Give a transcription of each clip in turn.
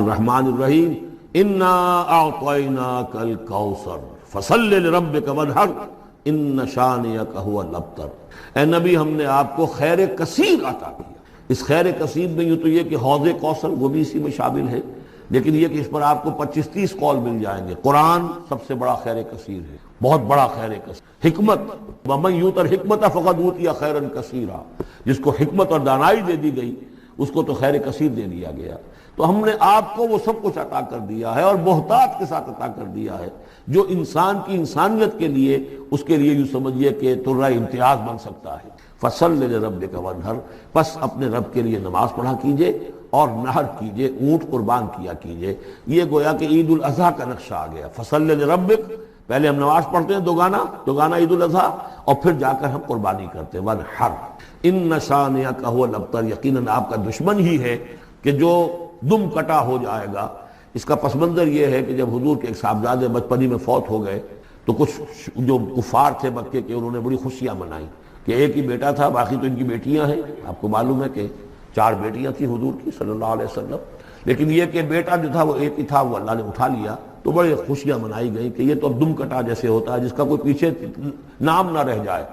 الرحمن الرحیم انا اعطیناک الکوثر فصل لربک وانحر ان شانئک هو الابتر۔ اے نبی ہم نے آپ کو خیر کثیر عطا کیا۔ اس خیر کثیر میں یوں تو یہ کہ حوض کوثر وہ بھی اسی میں شامل ہے، لیکن یہ کہ اس پر آپ کو 25-30 قول مل جائیں گے۔ قرآن سب سے بڑا خیر کثیر ہے، بہت بڑا خیر کثیر۔ حکمت، ومن یؤت الحکمت فقد اوتی خیرا کثیرا، جس کو حکمت اور دانائی دے دی گئی اس کو تو خیر کثیر دے دیا گیا۔ تو ہم نے آپ کو وہ سب کچھ عطا کر دیا ہے اور بہتات کے ساتھ عطا کر دیا ہے، جو انسان کی انسانیت کے لیے، اس کے لیے یوں سمجھیے کہ ترہ امتیاز بن سکتا ہے۔ فصل لربک وانحر، پس اپنے رب کے لیے نماز پڑھا کیجئے اور نحر کیجئے، اونٹ قربان کیا کیجئے۔ یہ گویا کہ عید الاضحیٰ کا نقشہ آ گیا۔ فصل لربک، پہلے ہم نماز پڑھتے ہیں دوگانا عید الاضحیٰ، اور پھر جا کر ہم قربانی کرتے ہیں۔ وانحر ان شانئک هو الابتر، یقیناً آپ کا دشمن ہی ہے کہ جو دم کٹا ہو جائے گا۔ اس کا پس منظر یہ ہے کہ جب حضور کے ایک صاحبزادے بچپنی میں فوت ہو گئے تو کچھ جو کفار تھے مکے کے، انہوں نے بڑی خوشیاں منائیں کہ ایک ہی بیٹا تھا، باقی تو ان کی بیٹیاں ہیں۔ آپ کو معلوم ہے کہ 4 بیٹیاں تھیں حضور کی صلی اللہ علیہ وسلم، لیکن یہ کہ بیٹا جو تھا وہ ایک ہی تھا، وہ اللہ نے اٹھا لیا، تو بڑے خوشیاں منائی گئیں کہ یہ تو اب دم کٹا جیسے ہوتا ہے جس کا کوئی پیچھے نام نہ رہ جائے۔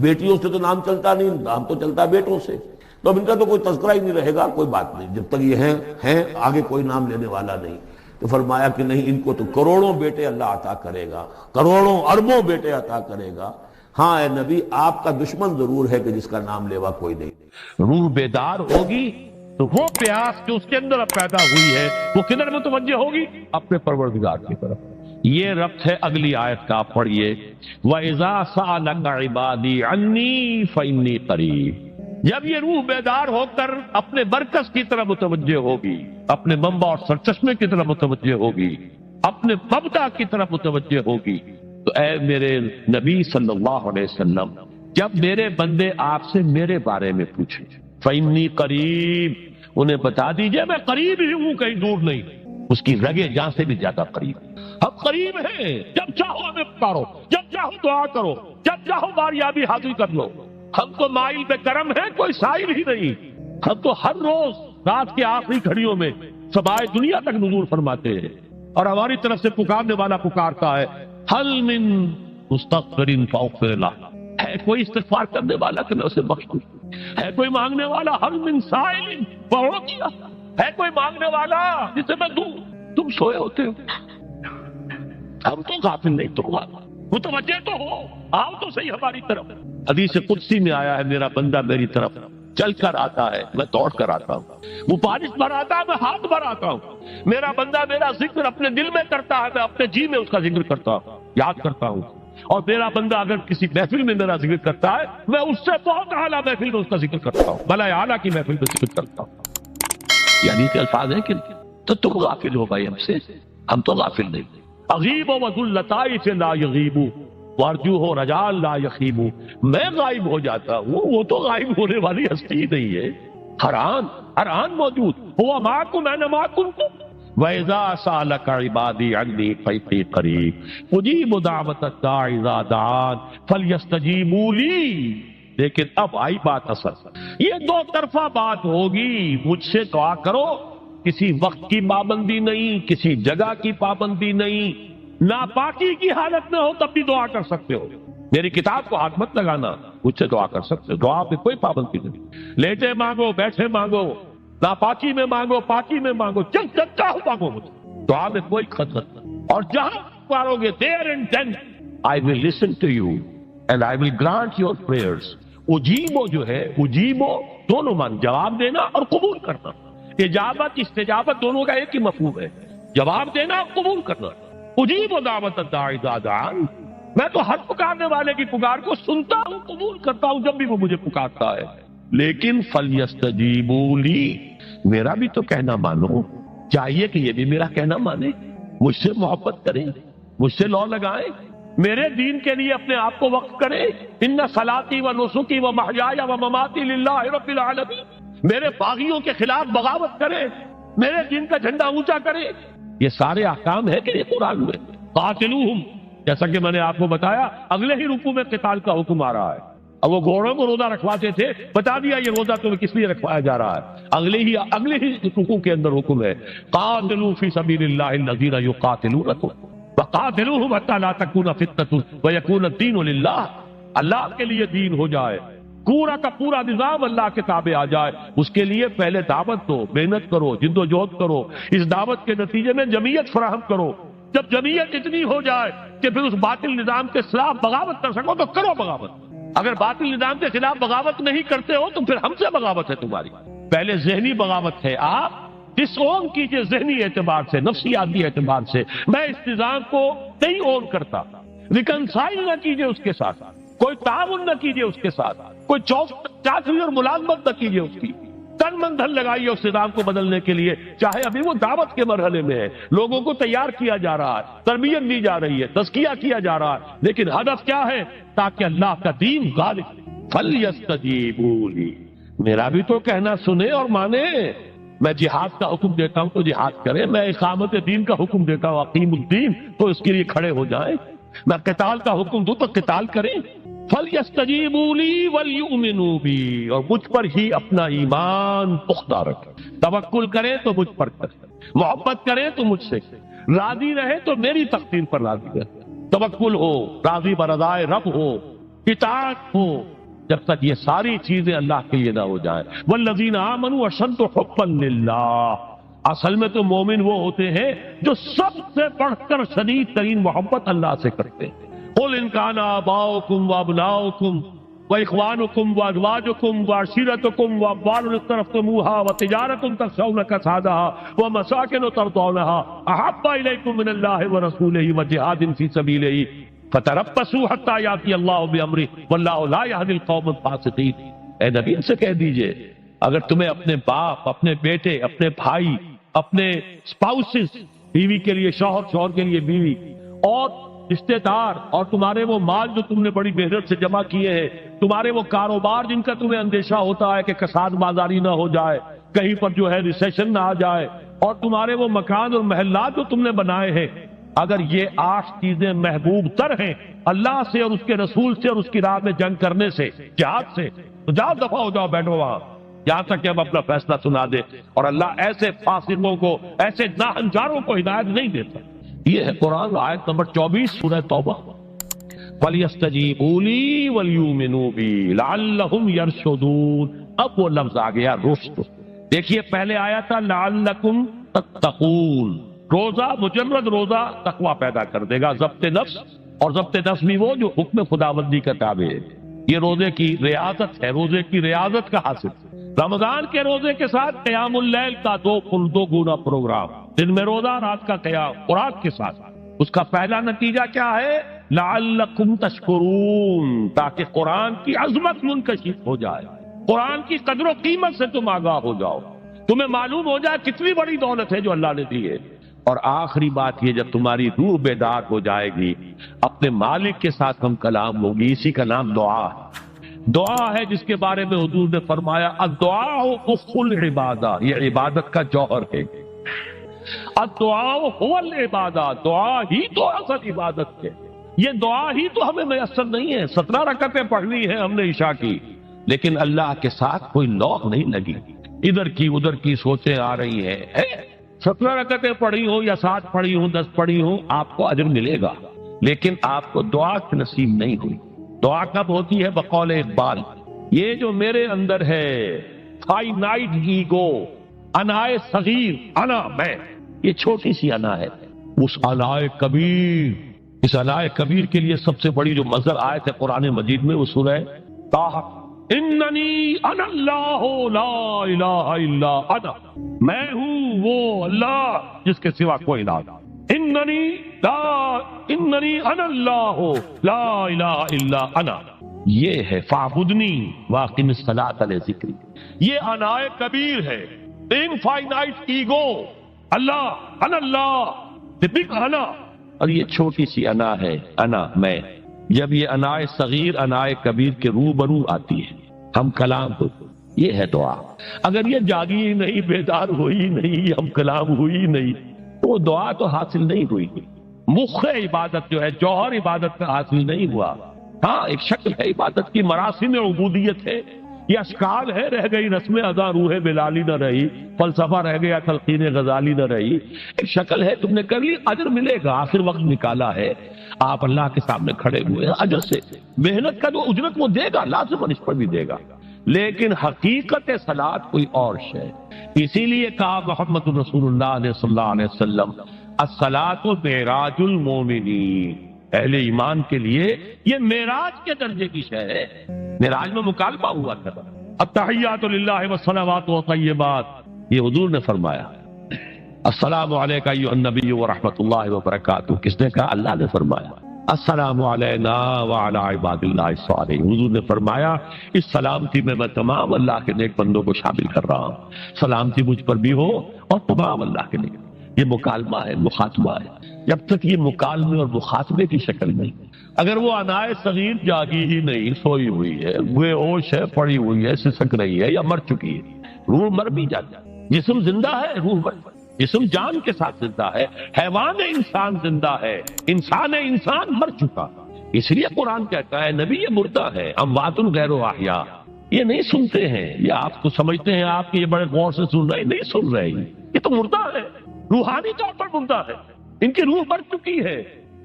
بیٹیوں سے تو نام چلتا نہیں، نام تو چلتا بیٹوں سے، تو اب ان کا تو کوئی تذکرہ ہی نہیں رہے گا۔ کوئی بات نہیں، جب تک یہ ہیں آگے کوئی نام لینے والا نہیں۔ تو فرمایا کہ نہیں، ان کو تو کروڑوں بیٹے اللہ عطا کرے گا، کروڑوں اربوں بیٹے عطا کرے گا۔ ہاں اے نبی، آپ کا دشمن ضرور ہے کہ جس کا نام لیوا کوئی نہیں۔ روح بیدار ہوگی تو وہ پیاس جو اس کے اندر اب پیدا ہوئی ہے وہ کدھر متوجہ ہوگی؟ اپنے پروردگار کی طرف۔ یہ ربط ہے اگلی آیت کا، پڑھیے وَإِذَا سَأَلَكَ عِبَادِي عَنِّي فَإِنِّي قَرِيبٌ۔ جب یہ روح بیدار ہو کر اپنے مرکز کی طرف متوجہ ہوگی، اپنے منبع اور سرچشمے کی طرف متوجہ ہوگی، اپنے مبدا کی طرف متوجہ ہوگی، تو اے میرے نبی صلی اللہ علیہ وسلم، جب میرے بندے آپ سے میرے بارے میں پوچھیں فَإِنِّي قَرِيبٌ، انہیں بتا دیجئے میں قریب ہی ہوں، کہیں دور نہیں، اس کی رگے جان سے بھی زیادہ قریب۔ ہم قریب ہیں، جب چاہو ہمیں پکارو، جب چاہو دعا کرو، جب چاہو باریابی حاصل کر لو۔ ہم کو مائل پہ کرم ہے، کوئی سائل ہی نہیں۔ ہم تو ہر روز رات کے آخری گھڑیوں میں سمائے دنیا تک نزول فرماتے ہیں، اور ہماری طرف سے پکارنے والا پکارتا ہے حل من مستغفر فاغفر لہ، ہے کوئی استغفار کرنے والا کہ میں اسے بخش دوں، ہے کوئی مانگنے والا حل من سائل فاعطی، ہے کوئی مانگنے والا جسے میں دوں۔ تم سوئے ہوتے ہو، ہم تو غافل نہیں، تو متوجہ تو ہو، آؤ تو صحیح ہماری طرف۔ حدیث قدسی میں آیا ہے میرا بندہ میری طرف چل کر آتا ہے، میں دوڑ کر آتا ہوں، وہ بارش بھر آتا ہے، میں ہاتھ بھر آتا ہوں۔ میرا بندہ میرا ذکر اپنے دل میں کرتا ہے، میں اپنے جی میں اس کا ذکر کرتا ہوں، یاد کرتا ہوں۔ اور میرا بندہ اگر کسی محفل میں میرا ذکر کرتا ہے، میں اس سے بہت اعلیٰ محفل میں اس کا ذکر کرتا ہوں، بلائے اعلیٰ کی محفل میں ذکر کرتا ہوں۔ یعنی کہ الفاظ ہیں کہ تو تم غافل ہو بھائی ہم سے، ہم تو غافل نہیں۔ اغیب و ذلطائف لا یغیب وارجو ہو رجال لا یخیب، میں غائب ہو جاتا ہوں، وہ تو غائب ہونے والی ہستی نہیں ہے، ہر آن موجود، ہوا معکم اینما کنتم وَإِذَا سَأَلَكَ عِبَادِي عَنِّي فَإِنِّي قَرِيبٌ أُجِيبُ دَعْوَةَ الدَّاعِ إِذَا دَعَانِ فَلْيَسْتَجِيبُوا لِي۔ لیکن اب آئی بات اصل، یہ دو طرفہ بات ہوگی، مجھ سے دعا کرو، کسی وقت کی پابندی نہیں، کسی جگہ کی پابندی نہیں، ناپاکی کی حالت میں ہو تب بھی دعا کر سکتے ہو، میری کتاب کو ہاتھ مت لگانا، مجھ سے دعا کر سکتے ہو، دعا پہ کوئی پابندی نہیں، لیٹے مانگو، بیٹھے مانگو، ناپاکی میں مانگو، پاکی میں مانگو، جب چاہو مانگو، مجھے دعا میں کوئی خطرت نہیں، اور جہاں پارو گے there and then I will listen to you and I will grant your prayers۔ اجیبو جو ہے، اجیبو دونوں مان، جواب دینا اور قبول کرنا، اجابت استجابت دونوں کا ایک ہی مفہوم ہے، جواب دینا اور قبول کرنا۔ اجیب دعوت الداعی اذا دعان، میں تو ہر پکارنے والے کی پکار کو سنتا ہوں، قبول کرتا ہوں جب بھی وہ مجھے پکارتا ہے، لیکن فلیستجیبوا لی، میرا بھی تو کہنا مانو، چاہیے کہ یہ بھی میرا کہنا مانے، مجھ سے محبت کریں، مجھ سے لو لگائیں، میرے دین کے لیے اپنے آپ کو وقف کریں۔ ان صلاتی و نسکی و محیای و مماتی للہ رب العالمین، میرے باغیوں کے خلاف بغاوت کریں، میرے دین کا جھنڈا اونچا کریں، یہ سارے احکام ہے کہ یہ قرآن میں۔ قاتلوہم، جیسا کہ میں نے آپ کو بتایا اگلے ہی رکوع میں قتال کا حکم آ رہا ہے، اب وہ گھوڑوں کو روزہ رکھواتے تھے، بتا دیا یہ روزہ تمہیں کس لیے رکھوایا جا رہا ہے، اگلے ہی رکوع کے اندر حکم ہے قاتلوا فی سبیل اللہ الذین یقاتلونکم وقاتلوہم حتی لا تکون فتنۃ ویکون الدین للہ، اللہ کے لیے دین ہو جائے، پورا کا پورا نظام اللہ کے تابع آ جائے، اس کے لیے پہلے دعوت دو، محنت کرو، جد و جہد کرو، اس دعوت کے نتیجے میں جمعیت فراہم کرو، جب جمعیت اتنی ہو جائے کہ پھر اس باطل نظام کے خلاف بغاوت کر سکو تو کرو بغاوت، اگر باطل نظام کے خلاف بغاوت نہیں کرتے ہو تو پھر ہم سے بغاوت ہے تمہاری، پہلے ذہنی بغاوت ہے، آپ ڈس اون کیجئے ذہنی اعتبار سے، نفسیاتی اعتبار سے، میں اس نظام کو نہیں اون کرتا، ریکنسائل نہ کیجئے اس کے ساتھ، کوئی تعاون نہ کیجئے اس کے ساتھ، کوئی چاچری اور ملازمت نہ کیجئے اس کی، تن من دھن لگائیے اس نظام کو بدلنے کے لیے، چاہے ابھی وہ دعوت کے مرحلے میں ہے، لوگوں کو تیار کیا جا رہا ہے، تربیت دی جا رہی ہے، تزکیہ کیا جا رہا ہے، لیکن ہدف کیا ہے؟ تاکہ اللہ کا دین غالب۔ فَلْيَسْتَجِيبُوا لِي، میرا بھی تو کہنا سنیں اور مانیں، میں جہاد کا حکم دیتا ہوں تو جہاد کریں، میں اقامت دین کا حکم دیتا ہوں اقیم الدین تو اس کے لیے کھڑے ہو جائیں، میں قتال کا حکم دوں تو قتال کریں۔ فَلْيَسْتَجِيبُوا لِي وَلْيُؤْمِنُوا بِي، اور مجھ پر ہی اپنا ایمان پختہ رکھیں، توکل کریں تو مجھ پر کریں، محبت کریں تو مجھ سے کریں، راضی رہے تو میری تقدیر پر راضی رہے، توکل ہو، راضی برضائے رب ہو، اطاعت ہو، جب تک یہ ساری چیزیں اللہ کے لیے نہ ہو جائیں۔ وَالَّذِينَ آمَنُوا أَشَدُّ حُبًّا لِلَّهِ، اصل میں تو مومن وہ ہوتے ہیں جو سب سے بڑھ کر شدید ترین محبت اللہ سے کرتے ہیں۔ قُلْ إِنْ كَانَ آبَاؤُكُمْ وَأَبْنَاؤُكُمْ وَإِخْوَانُكُمْ وَأَزْوَاجُكُمْ وَعَشِيرَتُكُمْ وَأَمْوَالٌ اقْتَرَفْتُمُوهَا وَتِجَارَةٌ تَخْشَوْنَ كَسَادَهَا وَمَسَاكِنُ تَرْضَوْنَهَا أَحَبَّ إِلَيْكُم مِّنَ اللَّهِ وَرَسُولِهِ وَجِهَادٍ فِي سَبِيلِهِ فَتَرَبَّصُوا حَتَّىٰ يَأْتِيَ اللَّهُ بِأَمْرِهِ وَاللَّهُ لَا يَهْدِي الْقَوْمَ الْفَاسِقِينَ۔ اے نبی ان سے کہہ دیجئے اگر تمہیں اپنے باپ، اپنے بیٹے، اپنے بھائی، اپنے اسپاؤسز، بیوی کے لیے شوہر، شوہر کے لیے بیوی، اور رشتے دار، اور تمہارے وہ مال جو تم نے بڑی محنت سے جمع کیے ہیں، تمہارے وہ کاروبار جن کا تمہیں اندیشہ ہوتا ہے کہ کساد بازاری نہ ہو جائے، کہیں پر جو ہے ریسیشن نہ آ جائے، اور تمہارے وہ مکان اور محلات جو تم نے بنائے ہیں، اگر یہ 8 چیزیں محبوب تر ہیں اللہ سے اور اس کے رسول سے اور اس کی راہ میں جنگ کرنے سے، جہاد سے، تو جاؤ دفع ہو جاؤ، بیٹھو وہاں، یہاں تک کہ ہم اپنا فیصلہ سنا دے، اور اللہ ایسے فاسقوں کو، ایسے ناہنجاروں کو ہدایت نہیں دیتا۔ یہ ہے قرآن آیت نمبر 24 سورہ توبہ۔ فَلْيَسْتَجِيبُوا لِي وَلْيُؤْمِنُوا بِي لَعَلَّهُمْ يَرْشُدُونَ، اب وہ لفظ آ گیا رشد۔ دیکھیے پہلے آیا تھا لَعَلَّكُمْ تَتَّقُونَ، روزہ، مجرد روزہ تقوی پیدا کر دے گا، ضبط نفس، اور ضبط نفس بھی وہ جو حکم خداوندی کا تابع ہے، یہ روزے کی ریاضت ہے، روزے کی ریاضت کا حاصل۔ رمضان کے روزے کے ساتھ قیام اللیل کا دو گنا پروگرام، دن میں روزہ، رات کا قیام، قرآن کے ساتھ۔ اس کا پہلا نتیجہ کیا ہے؟ لعلکم تشکرون، تاکہ قرآن کی عظمت منکشف ہو جائے، قرآن کی قدر و قیمت سے تم آگاہ ہو جاؤ، تمہیں معلوم ہو جائے کتنی بڑی دولت ہے جو اللہ نے دی ہے۔ اور آخری بات یہ، جب تمہاری روح بیدار ہو جائے گی، اپنے مالک کے ساتھ ہم کلام ہوگی، اسی کا نام دعا ہے۔ دعا ہے جس کے بارے میں حضور نے فرمایا الدعاء اخ العبادہ، یہ عبادت کا جوہر ہے۔ الدعاء هو العبادہ، دعا ہی تو اصل عبادت ہے۔ یہ دعا ہی تو ہمیں میسر نہیں ہے، 17 رکعتیں پڑھنی ہیں ہم نے عشاء کی، لیکن اللہ کے ساتھ کوئی لوح نہیں لگی، ادھر کی ادھر کی سوچیں آ رہی ہیں۔ 17 رکعتیں پڑھی ہوں یا 7 پڑھی ہوں، 10 پڑھی ہوں، آپ کو اجر ملے گا، لیکن آپ کو دعا کی نصیب نہیں ہوئی۔ دعا کب ہوتی ہے؟ بقول اقبال، یہ جو میرے اندر ہے فائنائٹ ایگو، انائے صغیر، انا میں، یہ چھوٹی سی انا ہے، اس انائے کبیر، اس انائے کبیر کے لیے سب سے بڑی جو مظہر آیت ہے قرآن مجید میں وہ سورہ طٰہٰ، اننی انا اللہ لا الہ الا انا، میں ہوں وہ اللہ جس کے سوا کوئی نہ، اننی انا اللہ لا الہ الا انا، یہ ہے فاعبدنی واقم الصلاۃ لذکری، یہ انائے کبیر ہے، infinite ego, Allah, Allah, the big انا، اور یہ چھوٹی سی انا ہے، انا میں۔ جب یہ انائے صغیر انائے کبیر کے روبرو آتی ہے، ہم کلام ہو، یہ ہے دعا۔ اگر یہ جاگی ہی نہیں، بیدار ہوئی نہیں، ہم کلام ہوئی نہیں، تو دعا تو حاصل نہیں ہوئی، مخ عبادت جو ہے، جوہر عبادت کا حاصل نہیں ہوا۔ ہاں ایک شکل ہے عبادت کی، مراسم عبودیت ہے، یہ اشکال ہے، رہ گئی رسم ادا روح بلالی نہ رہی، فلسفہ رہ گیا تلقین غزالی نہ رہی، ایک شکل ہے، تم نے کر لی، اجر ملے گا، آخر وقت نکالا ہے، آپ اللہ کے سامنے کھڑے ہوئے ہیں، اجر سے محنت کا جو اجرت وہ دے گا، لازم اس پر بھی دے گا، لیکن حقیقت صلاۃ کوئی اور شے۔ اسی لیے کہا محمد رسول اللہ صلی اللہ علیہ وسلم الصلاۃ معراج المومنین، اہل ایمان کے لیے یہ معراج کے درجے کی شے ہے، معراج میں مکالمہ ہوا تھا، التحیات للہ والصلوات والطیبات، یہ حضور نے فرمایا، السلام علیکہ ایھا النبی ورحمۃ اللہ وبرکاتہ، کس نے کہا؟ اللہ نے فرمایا، السلام علینا وعلی عباد اللہ الصالحین، حضور نے فرمایا اس سلامتی میں تمام اللہ کے نیک بندوں کو شامل کر رہا ہوں، سلامتی مجھ پر بھی ہو اور تمام اللہ کے نیک۔ یہ مکالمہ ہے، مخاطبہ ہے، جب تک یہ مکالمے اور مخاطبے کی شکل نہیں، اگر وہ انائے صغیر جاگی ہی نہیں، سوئی ہوئی ہے، بے ہوش ہے، پڑی ہوئی ہے، سسک رہی ہے یا مر چکی ہے، روح مر بھی جاتا ہے، جسم زندہ ہے، روح مر، جسم جان کے ساتھ زندہ ہے، حیوان انسان زندہ ہے، انسان مر چکا، اس لیے قرآن کہتا ہے نبی یہ مردہ ہے، اموات غیر احیاء، یہ نہیں سنتے ہیں، یہ آپ کو سمجھتے ہیں آپ کے یہ بڑے غور سے سن رہے ہیں، نہیں سن رہے ہیں، یہ تو مردہ ہے، روحانی طور پر مردہ ہے، ان کی روح مر چکی ہے،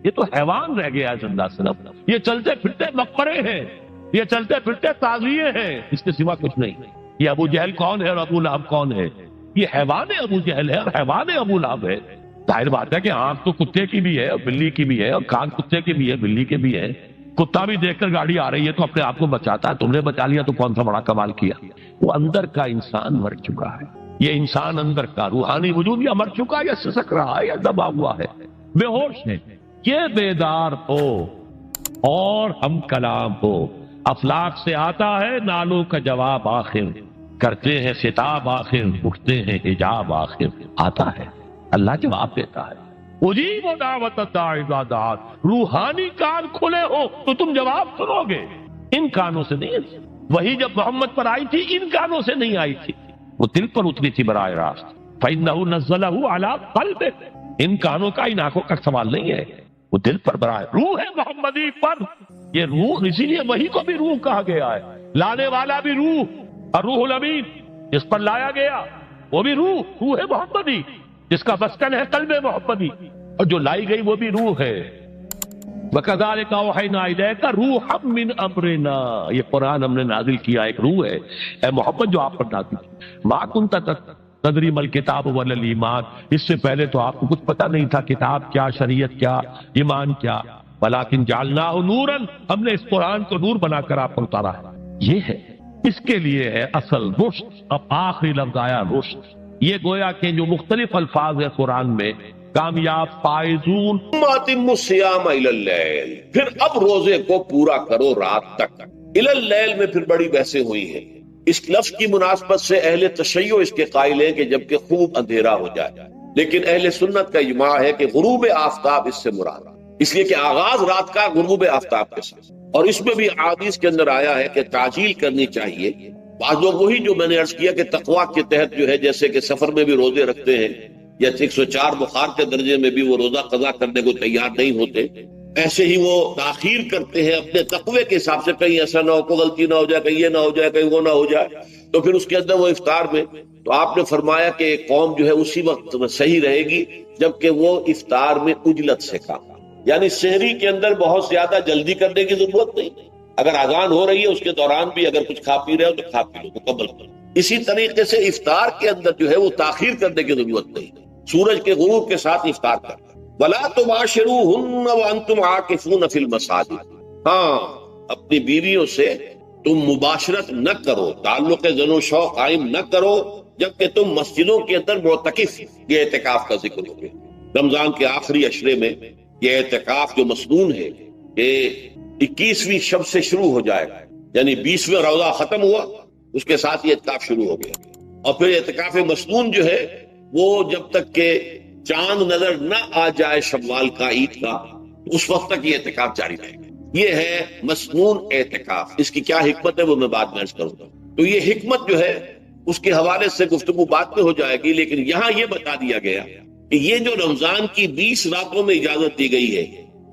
یہ تو حیوان رہ گیا ہے زندہ صرف، یہ چلتے پھرتے مقبرے ہیں، یہ چلتے پھرتے تعزیے ہیں، اس کے سوا کچھ نہیں۔ یہ ابو جہل کون ہے اور ابو لہب کون ہے؟ یہ حیوان ابو جہل ہے اور حیوان ابو لہب ہے۔ ظاہر بات ہے کہ آنکھ تو کتے کی بھی ہے اور بلی کی بھی ہے اور کان کتے کی بھی ہے، بلی کے بھی ہے، کتا بھی دیکھ کر گاڑی آ رہی ہے تو اپنے آپ کو بچاتا ہے، تم نے بچا لیا تو کون سا بڑا کمال کیا۔ وہ اندر کا انسان مر چکا ہے، یہ انسان اندر کا روحانی وجود یا مر چکا یا سسک رہا ہے یا دبا ہوا ہے، بے ہوش ہے، یہ بیدار ہو اور ہم کلام ہو، افلاک سے آتا ہے نالوں کا جواب آخر، کرتے ہیں خطاب آخر، اٹھتے ہیں حجاب آخر، آتا ہے اللہ جواب دیتا ہے، اجیب دعوت الداعی اذا دعان، روحانی کان کھلے ہو تو تم جواب سنو گے، ان کانوں سے نہیں، وہی جب محمد پر آئی تھی ان کانوں سے نہیں آئی تھی، وہ دل پر اتری تھی براہ راست، فإنہ نزلہ علی قلبک، ان کانوں کا ان آنکھوں کا سوال نہیں ہے، وہ دل پر براہ، روح ہے محمدی پر، یہ روح، اسی لیے وہی کو بھی روح کہا گیا ہے، لانے والا بھی روح، اور روح الامین جس پر لایا گیا وہ بھی روح محمدی، جس کا مسکن ہے قلب محمدی، اور جو لائی گئی وہ بھی روح ہے۔ وَكَذَلِكَ أَوْحَيْنَا إِلَيْكَ رُوحًا مِّنْ أَمْرِنَا، یہ قرآن ہم نے نازل کیا، ایک روح ہے اے محمد جو آپ پر نازل کی، مَا كُنْتَ تَدْرِي مَا الْكِتَابُ وَلَا الْإِيمَانُ، اس سے پہلے تو آپ کو کچھ پتہ نہیں تھا کتاب کیا، شریعت کیا، ایمان کیا، وَلَكِنْ جَعَلْنَاهُ نُورًا، ہم نے اس قرآن کو نور بنا کر آپ پر اتارا ہے، یہ ہے، اس کے لیے ہے اصل رشد۔ اب آخری لفظ آیا رشد، یہ گویا کہ جو مختلف الفاظ ہے قرآن میں، کامیاب، فائزون، اتم الصیام الی اللیل، پھر اب روزے کو پورا کرو رات تک، الی اللیل میں پھر بڑی بحثیں ہوئی ہیں، اس لفظ کی مناسبت سے اہل تشیع اس کے قائل ہیں کہ جبکہ خوب اندھیرا ہو جائے، لیکن اہل سنت کا اجماع ہے کہ غروب آفتاب اس سے مراد، اس لیے کہ آغاز رات کا غروب آفتاب کے ساتھ، اور اس میں بھی احادیث کے اندر آیا ہے کہ تعجیل کرنی چاہیے۔ بعض لوگ وہی جو میں نے عرض کیا کہ تقویٰ کے تحت جو ہے جیسے کہ سفر میں بھی روزے رکھتے ہیں یا 104 بخار کے درجے میں بھی وہ روزہ قضا کرنے کو تیار نہیں ہوتے، ایسے ہی وہ تاخیر کرتے ہیں اپنے تقوی کے حساب سے، کہیں ایسا نہ ہو، کوئی غلطی نہ ہو جائے، کہیں یہ نہ ہو جائے، کہیں وہ نہ ہو جائے، تو پھر اس کے اندر وہ افطار میں، تو آپ نے فرمایا کہ قوم جو ہے اسی وقت صحیح رہے گی جبکہ وہ افطار میں عجلت سے کام، یعنی سحری کے اندر بہت زیادہ جلدی کرنے کی ضرورت نہیں، اگر اذان ہو رہی ہے اس کے دوران بھی اگر کچھ کھا پی رہے ہو تو کھا پی لو، مکمل کرو۔ اسی طریقے سے افطار کے اندر جو ہے وہ تاخیر کرنے کی ضرورت نہیں، سورج کے غروب کے ساتھ افطار کرنا۔ وَلَا تُبَاشِرُوهُنَّ وَأَنْتُمْ عَاكِفُونَ فِي الْمَسَاجِدِ، ہاں اپنی بیویوں سے تم مباشرت نہ کرو، تعلق زن و شوق قائم نہ کرو جبکہ تم مسجدوں کے اندر معتکف، یہ اعتکاف کا ذکر ہو گیا۔ رمضان کے آخری عشرے میں یہ اعتکاف جو مسنون ہے کہ 21ویں شب سے شروع ہو جائے گا، یعنی 20واں روزہ ختم ہوا اس کے ساتھ یہ اعتکاف شروع ہو گیا، اور پھر اعتکاف مسنون جو ہے وہ جب تک کہ چاند نظر نہ آ جائے شوال کا، عید کا، اس وقت تک یہ اعتکاف جاری رہے گا۔ یہ ہے مسنون اعتکاف، اس کی کیا حکمت ہے وہ میں بعد میں عرض کروں گا، تو یہ حکمت جو ہے اس کے حوالے سے گفتگو بعد میں ہو جائے گی، لیکن یہاں یہ بتا دیا گیا کہ یہ جو رمضان کی 20 راتوں میں اجازت دی گئی ہے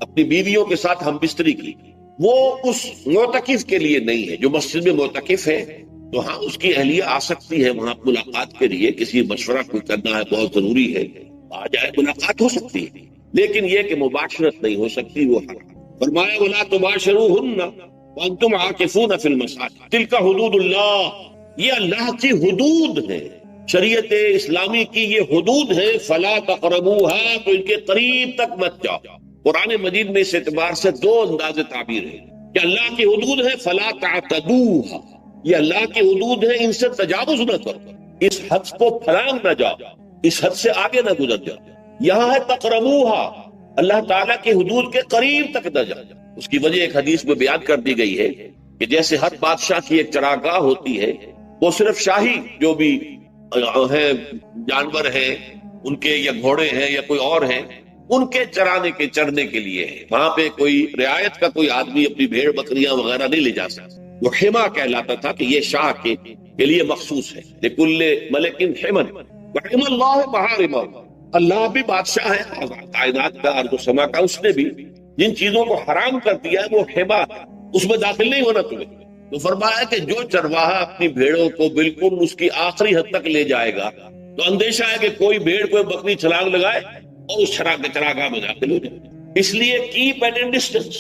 اپنی بیویوں کے ساتھ ہم بستری کی، وہ اس معتکف کے لیے نہیں ہے جو مسجد میں معتکف ہے، تو ہاں اس کی اہلیہ آ سکتی ہے وہاں ملاقات کے لیے، کسی مشورہ کوئی کرنا ہے بہت ضروری ہے، آ جائے، ملاقات ہو سکتی ہے، لیکن یہ کہ مباشرت نہیں ہو سکتی، وہ حرام۔ فرمایا وَلَا تُبَاشِرُوهُنَّ وَأَنْتُمْ عَاكِفُونَ فِي الْمَسَاجِدِ تِلْكَ حُدُودُ اللَّهِ، یہ اللہ کی حدود ہے، شریعت اسلامی کی یہ حدود ہے، فَلَا تَقْرَبُوهَا، تو ان کے قریب تک مت جاؤ۔ قرآن مجید میں اس اعتبار سے دو انداز تعبیر ہے کہ اللہ کی حدود ہے فَلَا تَعْتَدُوهَا، یہ اللہ کی حدود ہے، ان سے تجاوز نہ کرو، اس حد کو پھلانگ نہ جاؤ، اس حد سے آگے نہ گزر جاؤ۔ یہاں ہے تقربوها، اللہ تعالیٰ کی حدود کے قریب تک نہ جاؤ۔ اس کی وجہ ایک حدیث میں بیان کر دی گئی ہے کہ جیسے ہر بادشاہ کی ایک چراگاہ ہوتی ہے، وہ صرف شاہی جو بھی ہے جانور ہیں ان کے، یا گھوڑے ہیں یا کوئی اور ہیں، ان کے چرانے کے چرنے کے لیے ہے، وہاں پہ کوئی رعایت کا کوئی آدمی اپنی بھیڑ بکریاں وغیرہ نہیں لے جا سکتا، وہ حما کہلاتا تھا کہ یہ شاہ کے لیے مخصوص ہے، لکل ملک حمن وحم اللہ محارمہ، اللہ بھی بادشاہ ہے کائنات کا، ارض و سما کا، اس نے بھی جن چیزوں کو حرام کر دیا ہے وہ حما، اس میں داخل نہیں ہونا تمہیں۔ تو فرمایا کہ جو چرواہا اپنی بھیڑوں کو بالکل اس کی آخری حد تک لے جائے گا تو اندیشہ ہے کہ کوئی بھیڑ کوئی بکری چھلانگ لگائے اور اس چراگاہ میں داخل ہو جائے، اس لیے کیپ ایٹ اے ڈسٹینس،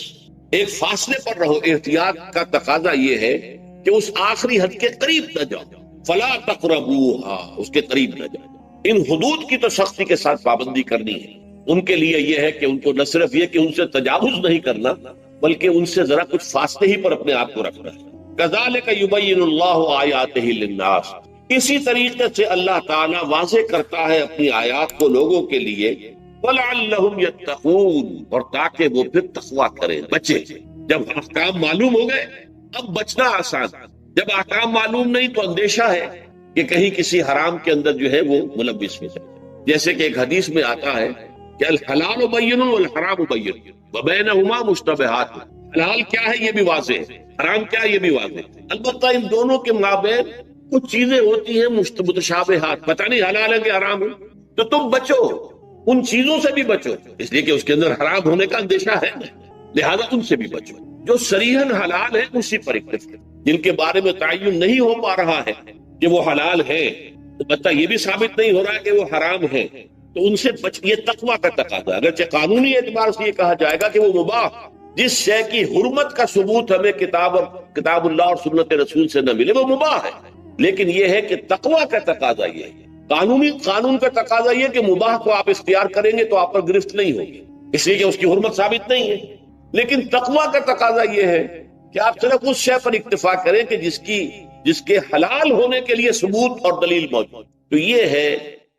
ایک فاصلے پر رہو۔ احتیاط کا تقاضا یہ ہے کہ اس آخری حد کے قریب نہ جاؤ، فلا تقربوها، اس کے قریب نہ جاؤ۔ ان حدود کی تو سختی کے ساتھ پابندی کرنی ہے، ان کے لیے یہ ہے کہ ان کو نہ صرف یہ کہ ان سے تجاوز نہیں کرنا، بلکہ ان سے ذرا کچھ فاصلے ہی پر اپنے آپ کو رکھنا ہے۔ کذالک یبین اللہ آیاتہ للناس، اسی طریقے سے اللہ تعالیٰ واضح کرتا ہے اپنی آیات کو لوگوں کے لیے، وَلَعَلَّهُمْ يَتَّقُونَ، اور تاکہ وہ پھر تقویٰ کریں، بچیں۔ جب احکام معلوم ہو گئے اب بچنا آسان، جب احکام معلوم نہیں تو اندیشہ ہے کہ کہیں کسی حرام کے اندر جو ہے وہ ملوث ہو جائے۔ جیسے کہ ایک حدیث میں آتا ہے کہ الحلال بین والحرام بین وبینہما مشتبہات، حلال کیا ہے یہ بھی واضح ہے، حرام کیا ہے یہ بھی واضح ہے، البتہ ان دونوں کے مابین کچھ چیزیں ہوتی ہیں متشابہات، پتہ نہیں حلال ہے کہ حرام ہے، تو تم بچو، ان چیزوں سے بھی بچو، اس لیے کہ اس کے اندر حرام ہونے کا اندیشہ ہے، لہذا ان سے بھی بچو۔ جو صریحاً حلال ہے اسی پر اکتفا، جن کے بارے میں تعین نہیں ہو پا رہا ہے کہ وہ حلال ہے، البتہ یہ بھی ثابت نہیں ہو رہا ہے کہ وہ حرام ہے، تو ان سے بچ، یہ تقویٰ کا تقاضا ہے۔ اگرچہ قانونی اعتبار سے یہ کہا جائے گا کہ وہ مباح، جس شے کی حرمت کا ثبوت ہمیں کتاب اللہ اور سنت رسول سے نہ ملے وہ مباح ہے، لیکن یہ ہے کہ تقویٰ کا تقاضا یہ ہے، قانون کا تقاضا یہ کہ مباح کو آپ اختیار کریں گے تو آپ پر گرفت نہیں ہوگی، اس لیے کہ اس کی حرمت ثابت نہیں ہے، لیکن تقویٰ کا تقاضا یہ ہے کہ آپ صرف اس شے پر اکتفا کریں کہ جس کے حلال ہونے کے لیے ثبوت اور دلیل موجود۔ تو یہ ہے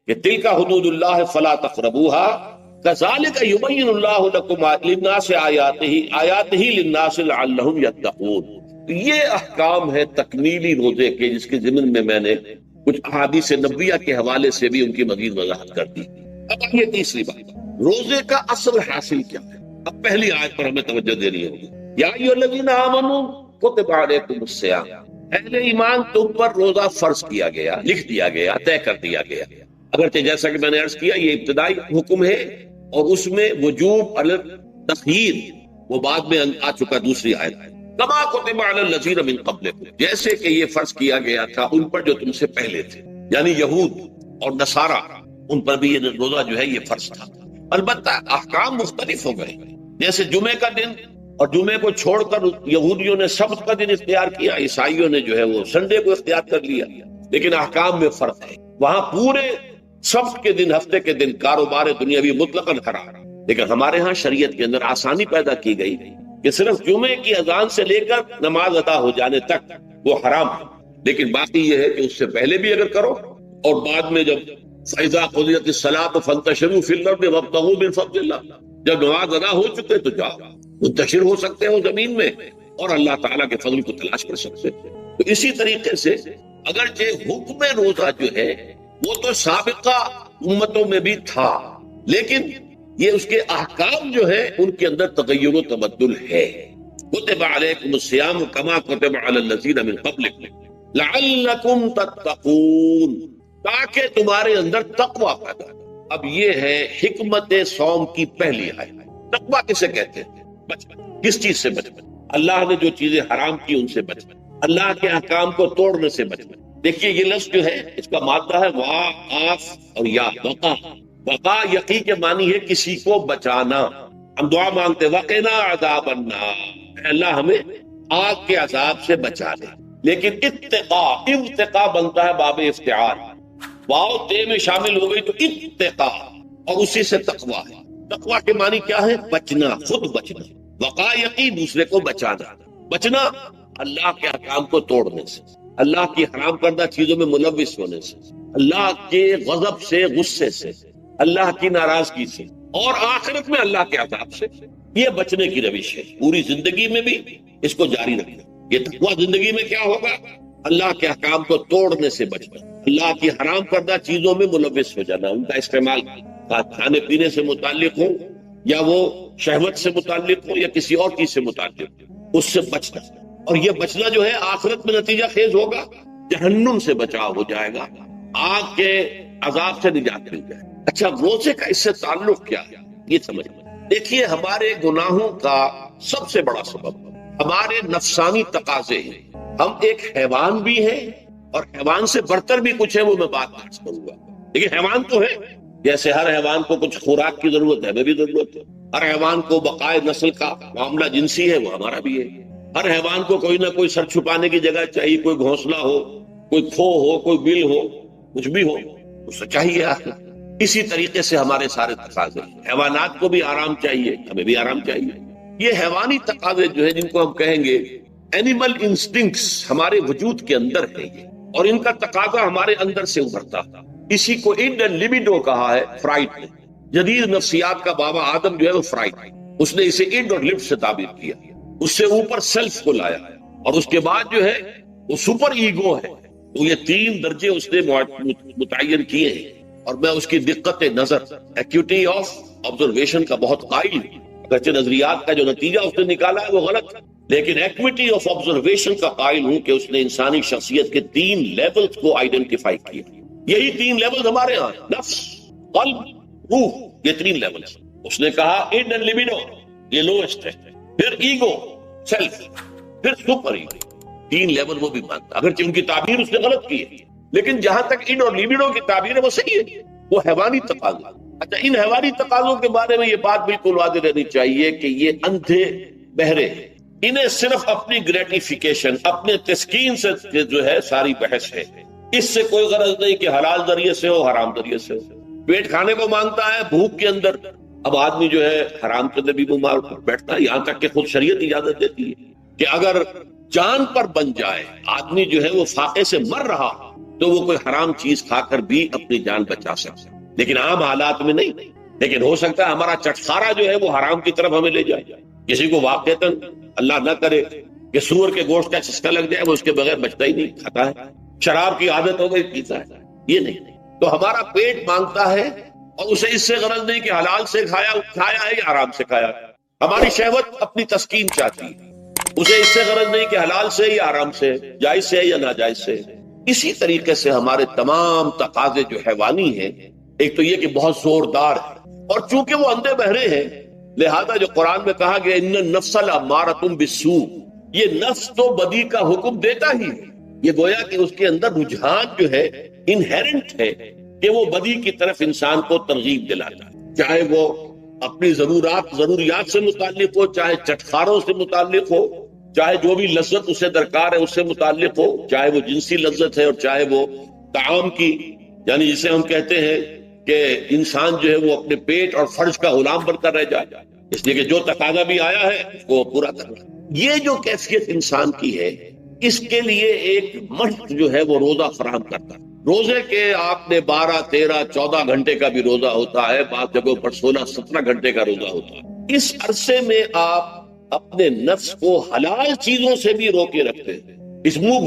کہ تلک حدود اللہ فلا تقربوها کذالک یبین اللہ لکم للناس آیاتہ للناس لعلہم یتقون۔ یہ احکام ہے تکمیلی روزے کے، جس کے ضمن میں میں نے کچھ احادیث نبویہ کے حوالے سے بھی ان کی مزید وضاحت کر دی۔ اب یہ تیسری بات، روزے کا اصل حاصل کیا ہے؟ اب پہلی آیت پر ہمیں توجہ دینی ہوگی، یا ایھا الذین آمنوا کتب علیکم الصیام، اہل ایمان تم پر روزہ فرض کیا گیا، لکھ دیا گیا، طے کر دیا گیا، اگرچہ جیسا کہ میں نے عرض کیا یہ ابتدائی حکم ہے اور اس میں وجوب علی التخییر وہ بعد میں آ چکا دوسری آیت، کما کتب علی الذین من قبلکم، جیسے کہ یہ فرض کیا گیا تھا ان پر جو تم سے پہلے تھے، یعنی یہود اور نصارہ، ان پر بھی یہ روزہ جو ہے یہ فرض تھا۔ البتہ احکام مختلف ہو گئے، جیسے جمعے کا دن، اور جمعے کو چھوڑ کر یہودیوں نے سبت کا دن اختیار کیا، عیسائیوں نے جو ہے وہ سنڈے کو اختیار کر لیا، لیکن احکام میں فرق ہے، وہاں پورے سبت کے دن، ہفتے کے دن کاروبار دنیاوی مطلقاً حرام، لیکن ہمارے ہاں شریعت کے اندر آسانی پیدا کی گئی کہ صرف جمعے کی اذان سے لے کر نماز ادا ہو جانے تک وہ حرام ہے، لیکن باقی یہ ہے کہ اس سے پہلے بھی اگر کرو اور بعد میں جب فَإِذَا قُضِيَتِ الصَّلَاةُ فَانتَشِرُوا فِي الْأَرْضِ وَابْتَغُوا مِن فَضْلِ اللَّهِ، جب نماز ادا ہو چکے تو جاؤ، منتشر ہو سکتے ہو زمین میں اور اللہ تعالیٰ کے فضل کو تلاش کر سکتے ہو۔ تو اسی طریقے سے اگرچہ حکم روزہ جو ہے وہ تو سابقہ امتوں میں بھی تھا، لیکن یہ اس کے احکام جو ہے ان کے اندر تغیر و تبدل ہے۔ کتب علیکم الصیام کما کتب علی الذین من قبلکم لعلکم تتقون، تاکہ تمہارے اندر تقوی پیدا ہو۔ اب یہ ہے حکمت صوم کی پہلی آیت۔ تقوی کسے کہتے ہیں؟ بچپن، کس چیز سے بچپن؟ اللہ نے جو چیزیں حرام کی ان سے بچنا، اللہ کے احکام کو توڑنے سے بچنا۔ دیکھیے یہ لفظ جو ہے اس کا مادہ ہے وا، آف اور یا، وقا۔ وقا یقی کے معنی ہے کسی کو بچانا۔ ہم دعا مانگتے وقنا عذاب النار، اے اللہ ہمیں آگ کے عذاب سے بچا دے، لیکن اتقا بنتا ہے باب افتعال، واو تے میں شامل ہو گئی تو اتقا، اور اسی سے تقویٰ ہے۔ تقویٰ کے معنی کیا ہے؟ بچنا، خود بچنا۔ وقا یقی دوسرے کو بچانا، بچنا اللہ کے احکام کو توڑنے سے، اللہ کی حرام کردہ چیزوں میں ملوث ہونے سے، اللہ کے غضب سے، غصے سے، اللہ کی ناراضگی سے، اور آخرت میں اللہ کے عذاب سے۔ یہ بچنے کی روش ہے، پوری زندگی میں بھی اس کو جاری رکھنا۔ یہ تقویٰ زندگی میں کیا ہوگا؟ اللہ کے احکام کو توڑنے سے بچنا، اللہ کی حرام کردہ چیزوں میں ملوث ہو جانا، ان کا استعمال کھانے پینے سے متعلق ہو یا وہ شہوت سے متعلق ہو یا کسی اور چیز سے متعلق ہو، اس سے بچنا۔ اور یہ بچنا جو ہے آخرت میں نتیجہ خیز ہوگا، جہنم سے بچاؤ ہو جائے گا، آگ کے عذاب سے نجات مل جائے۔ اچھا روزے کا اس سے تعلق کیا ہے یہ سمجھ لیں۔ دیکھیے ہمارے گناہوں کا سب سے بڑا سبب ہمارے نفسانی تقاضے ہیں۔ ہم ایک حیوان بھی ہیں اور حیوان سے بڑھتر بھی کچھ ہے، وہ میں بات کروں گا، لیکن حیوان تو ہے۔ جیسے ہر حیوان کو کچھ خوراک کی ضرورت ہے، ہمیں بھی ضرورت ہے۔ ہر حیوان کو بقائے نسل کا معاملہ جنسی ہے، وہ ہمارا بھی ہے۔ ہر حیوان کو کوئی نہ کوئی سر چھپانے کی جگہ چاہیے، کوئی گھونسلہ ہو، کوئی کھو ہو، کوئی بل ہو، کچھ بھی ہو اس سے چاہیے آخر۔ اسی طریقے سے ہمارے سارے تقاضے، حیوانات کو بھی آرام چاہیے، ہمیں بھی آرام چاہیے۔ یہ حیوانی تقاضے جو ہے جن کو ہم کہیں گے اینیمل انسٹنکٹس، ہمارے وجود کے اندر ہے یہ، اور ان کا تقاضا ہمارے اندر سے ابھرتا۔ اسی کو انڈین لیبیڈو کہا ہے فرائڈ نے۔ جدید نفسیات کا بابا آدم جو ہے وہ فرائڈ، اس نے اسے انڈ اور لفٹ سے تعبیر کیا، اس سے اوپر سیلف کو لایا، اور اس کے بعد جو ہے وہ سپر ایگو ہے۔ تو یہ تین درجے اس نے متعین کیے ہیں، اور میں اس کی دقت نظر، ایکیوٹی آف آبزرویشن کا بہت قائل ہوں۔ اگرچہ نظریات کا جو نتیجہ اس نے نکالا ہے وہ غلط ہے، لیکن ایکویٹی آف آبزرویشن کا قائل ہوں کہ اس نے انسانی شخصیت کے 3 لیولز کو آئیڈینٹیفائی کیا۔ یہی 3 لیولز ہمارے ہاں، نفس، قلب، روح، یہ 3 لیولز۔ اس نے کہا انڈ اینڈ لیبیڈو یہ لوسٹ ہے، پھر ایگو، سیلف، پھر سپر ایگو۔ 3 لیول وہ بھی مانتا، اگرچہ ان کی تعبیر اس نے غلط کی ہے، لیکن جہاں تک انڈ اور لیبیڈو کی تعبیر ہے وہ صحیح ہے، وہ حیوانی تقاضا۔ اچھا ان حیوانی تقاضوں کے بارے میں یہ بات بالکل واضح رہنی چاہیے کہ یہ اندھے بہرے ہیں، انہیں صرف اپنی گریٹیفیکیشن، اپنے تسکین سے جو ہے ساری بحث ہے، اس سے کوئی غرض نہیں کہ حلال ذریعے سے ہو حرام ذریعے سے ہو۔ پیٹ کھانے کو مانگتا ہے بھوک کے اندر، اب آدمی جو ہے حرام کے اندر بھی بیمار بیٹھتا ہے، یہاں تک کہ خود شریعت اجازت دیتی ہے کہ اگر جان پر بن جائے آدمی جو ہے وہ فاقے سے مر رہا تو وہ کوئی حرام چیز کھا کر بھی اپنی جان بچا سکتا ہے، لیکن عام حالات میں نہیں۔ لیکن ہو سکتا ہے ہمارا چٹخارا جو ہے وہ حرام کی طرف ہمیں لے جائے، کسی کو واقعتاً اللہ نہ کرے کہ سور کے گوشت کا چسکا لگ جائے، وہ اس کے بغیر بچتا ہی نہیں، کھاتا ہے، شراب کی عادت ہو گئی پیتا ہے، یہ نہیں۔ تو ہمارا پیٹ مانگتا ہے اور اسے اس سے غرض نہیں کہ حلال سے کھایا ہے یا حرام سے کھایا ہے۔ ہماری شہوت اپنی تسکین چاہتی ہے، اسے اس سے غرض نہیں کہ حلال سے یا حرام سے، جائز سے یا ناجائز سے۔ اسی طریقے سے ہمارے تمام تقاضے جو حیوانی ہیں، ایک تو یہ کہ بہت زوردار ہے، اور چونکہ وہ اندھے بہرے ہیں لہذا جو قرآن میں کہا گیا ان النفس لامارۃ بالسوء، یہ نفس تو بدی کا حکم دیتا ہی ہے، یہ گویا کہ اس کے اندر رجحان جو ہے انہیرنٹ ہے کہ وہ بدی کی طرف انسان کو ترغیب دلاتا ہے، چاہے وہ اپنی ضروریات سے متعلق ہو، چاہے چٹخاروں سے متعلق ہو، چاہے جو بھی لذت اسے درکار ہے اس سے متعلق ہو، چاہے وہ جنسی لذت ہے اور چاہے وہ طعام کی، یعنی جسے ہم کہتے ہیں کہ انسان جو ہے وہ اپنے پیٹ اور فرج کا غلام بن کر رہ جائے، اس لیے کہ جو تقاضا بھی آیا ہے اس کو پورا کرنا۔ یہ جو کیفیت انسان کی ہے اس کے لیے ایک مشق جو ہے وہ روزہ فراہم کرتا ہے۔ روزے کے آپ نے 12، 13، 14 گھنٹے کا بھی روزہ ہوتا ہے، بعض جگہوں پر 16، 17 گھنٹے کا روزہ ہوتا ہے۔ اس عرصے میں آپ اپنے نفس کو حلال چیزوں سے بھی روکے رکھتے ہیں، اس منہ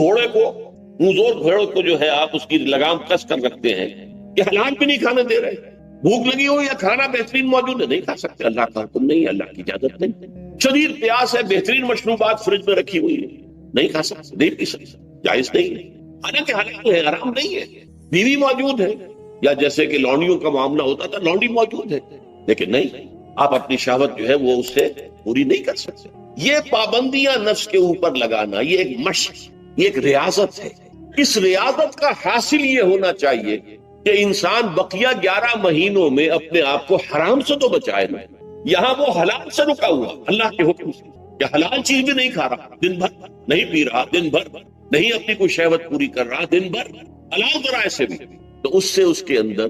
زور گھوڑے کو جو ہے آپ اس کی لگام کس کر رکھتے ہیں کہ حلال بھی نہیں کھانے دے رہے، بھوک لگی ہو یا کھانا بہترین موجود ہے نہیں کھا سکتے، اللہ کا حکم نہیں ہے، اللہ کی اجازت نہیں، شدید پیاس ہے، بہترین مشروبات فریج میں رکھی ہوئی ہے، نہیں کھا سکتے، نہیں پی سکتے، جائز نہیں ہے، حالانکہ حلال ہے، حرام نہیں ہے، بیوی موجود ہے، یا جیسے کہ لونڈیوں کا معاملہ ہوتا تھا لونڈی موجود ہے، لیکن نہیں، آپ اپنی شہوت جو ہے وہ اس سے پوری نہیں کر سکتے۔ یہ پابندیاں نفس کے اوپر لگانا، یہ ایک مشق، یہ ایک ریاضت ہے۔ اس ریاضت کا حاصل یہ ہونا چاہیے کہ انسان بقیہ 11 مہینوں میں اپنے آپ کو حرام سے تو بچائے نا۔ یہاں وہ حلال سے رکا ہوا اللہ کے حکم سے، کہ حلال چیز بھی نہیں کھا رہا، دن بھر نہیں پی رہا، دن بھر نہیں اپنی کوئی شہوت پوری کر رہا، دن بھر حلال ذرائع سے بھی، تو اس سے اس کے اندر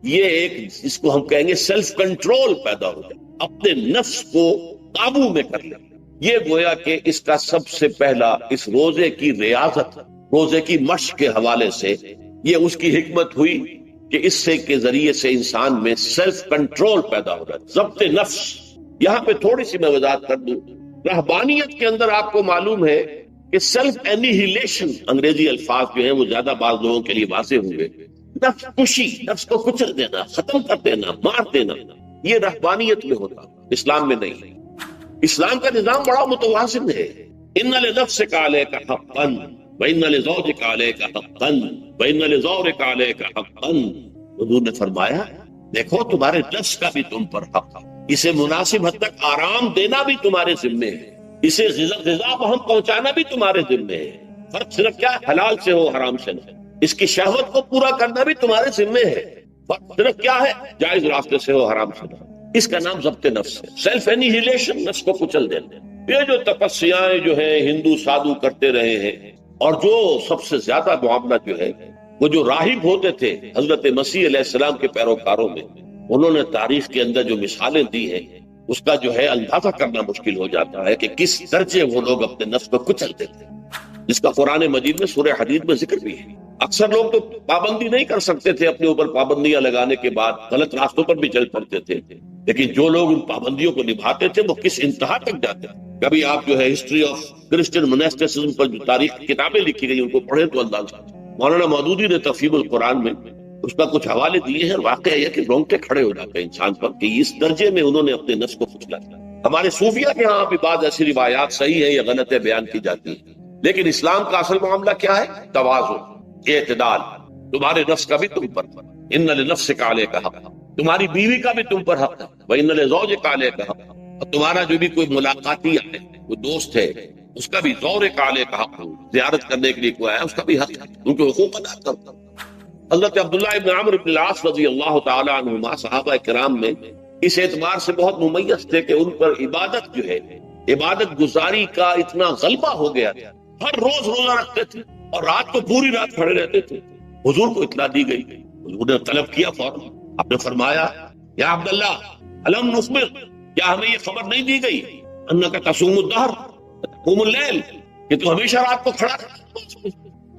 یہ ایک، اس کو ہم کہیں گے سیلف کنٹرول پیدا ہو جائے، اپنے نفس کو قابو میں کر لے۔ یہ گویا کہ اس کا سب سے پہلا اس روزے کی ریاضت، روزے کی مشق کے حوالے سے یہ اس کی حکمت ہوئی کہ اس سے کے ذریعے سے انسان میں سیلف کنٹرول پیدا ہو رہا ہے، ضبط نفس۔ یہاں پہ تھوڑی سی میں وضاحت کر دوں، رہبانیت کے اندر آپ کو معلوم ہے کہ سیلف اینیہیلیشن، انگریزی الفاظ جو ہیں وہ زیادہ بعض لوگوں کے لیے واضح ہوں گے، نفس کشی، نفس کو کچل دینا، ختم کر دینا، مار دینا، یہ رہبانیت میں ہوتا، اسلام میں نہیں۔ اسلام کا نظام بڑا متوازن ہے۔ ان لنفسک علیک حقا وان لزوجک علیک حقا وان لزورک علیک حقا، حضور نے فرمایا دیکھو تمہارے نفس کا بھی تم پر حق ہے، اسے مناسب حد تک آرام دینا بھی تمہارے ذمے ہے، اسے غذا بہم پہنچانا بھی تمہارے ذمے ہے۔ فرق صرف کیا ہے؟ حلال سے ہو، حرام سے نہ۔ اس کی شہوت کو پورا کرنا بھی تمہارے ذمے ہے، فرق صرف کیا ہے؟ جائز راستے سے ہو، حرام سے نہ۔ اس کا نام ضبط نفس ہے، سیلف اینیہیلیشن، نفس کو کچل دینا۔ یہ جو تپسیاں جو ہیں ہندو سادھو کرتے رہے ہیں، اور جو سب سے زیادہ معاملہ جو ہے وہ جو راہب ہوتے تھے حضرت مسیح علیہ السلام کے پیروکاروں میں، انہوں نے تاریخ کے اندر جو مثالیں دی ہیں اس کا جو ہے اندازہ کرنا مشکل ہو جاتا ہے کہ کس درجے وہ لوگ اپنے نفس کو کچلتے تھے، جس کا قرآن مجید میں سورہ حدید میں ذکر بھی ہے۔ اکثر لوگ تو پابندی نہیں کر سکتے تھے، اپنے اوپر پابندیاں لگانے کے بعد غلط راستوں پر بھی چل پڑتے تھے، لیکن جو لوگ ان پابندیوں کو نبھاتے تھے وہ کس انتہا تک جاتے تھے۔ کبھی آپ جو ہے ہسٹری آف کرسچن مناسٹسزم پر جو تاریخ کی کتابیں لکھی گئی ان کو پڑھیں تو اندازہ۔ مولانا مودودی نے تفہیم القرآن میں اس کا کچھ حوالے دیے ہیں، واقعہ یہ کہ رونگٹے کھڑے ہو جاتے ہیں انسان پر کہ اس درجے میں انہوں نے اپنے نفس کو کچلا۔ ہمارے صوفیہ کے ہاں بھی بعض ایسی روایات صحیح ہیں یا غلط ہے بیان کی جاتی ہیں، لیکن اسلام کا اصل معاملہ کیا ہے؟ توازن، اعتدال۔ تمہارے نفس کا بھی تم پر، ان لنفسک علیک حق، تمہاری بیوی کا بھی تم پر حق ہے، وان لزوجک علیک حق، اور تمہارا جو بھی کوئی ملاقاتی ہے، کوئی دوست ہے، اس کا بھی زورک علیک حق، زیارت کرنے کے لیے کوئی آیا اس کا بھی حق ہے، ان کے حقوق ادا کرو۔ حضرت عبداللہ ابن عمرو بن العاص رضی اللہ تعالی عنہما صحابہ کرام میں اس اعتبار سے بہت ممیز تھے کہ ان پر عبادت جو ہے، عبادت گزاری کا اتنا غلبہ ہو گیا تھا، ہر روز روزہ رکھتے تھے اور رات کو پوری رات کھڑے رہتے تھے۔ حضور کو اطلاع دی گئی، حضور نے طلب کیا فوراً، آپ نے فرمایا یا عبداللہ الم نخبر، کیا ہمیں یہ خبر نہیں دی گئی انک تصوم الدہر تقوم اللیل، کہ تو ہمیشہ رات کو کھڑا رہتا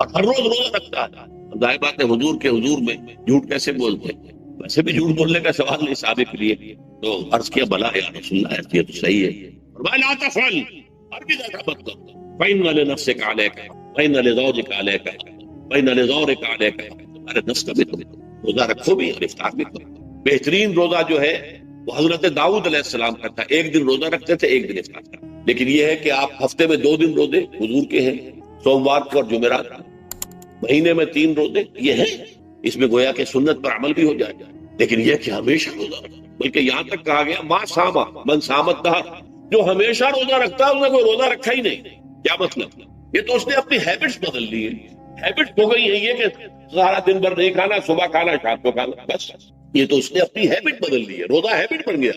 اور ہر روز روزہ رکھتا ہے۔ ظاہر بات ہے حضور کے حضور میں جھوٹ کیسے بولتے ہیں، ویسے بھی جھوٹ بولنے کا سوال نہیں صحابے کے لیے، تو عرض کیا بلا یا رسول اللہ، یہ تو صحیح ہے، فرمایا لا تفعل، عربی کا مت کرو، فإن لنفسك عليك وإن لزوجك عليك وإن لزورك عليك، تمہارے نفس کا بھی تم روزہ رکھو بھی اور افطار بھی کرو۔ بہترین روزہ جو ہے وہ حضرت داؤد علیہ السلام کا تھا، ایک دن روزہ رکھتے تھے، ایک دن افطار تھا، لیکن یہ ہے کہ آپ ہفتے میں 2 دن روزے حضور کے ہیں، سوموار کو اور جمعرات، مہینے میں 3 روزے، یہ ہے، اس میں گویا کہ سنت پر عمل بھی ہو جائے گا، لیکن یہ کہ ہمیشہ روزہ رکھو، بلکہ یہاں تک کہا گیا ما صام من صام الدہر، جو ہمیشہ روزہ رکھتا ہے اس نے کوئی روزہ رکھا ہی نہیں۔ کیا مطلب؟ یہ تو اس نے اپنی ہیبٹس بدل لی ہے، ہیبٹ ہو گئی ہے یہ کہ سارا دن بھر نہیں کھانا، صبح کھانا، شام کو کھانا، بس یہ تو اس نے اپنی ہیبٹ بدل لی ہے، روزہ ہیبٹ بن گیا۔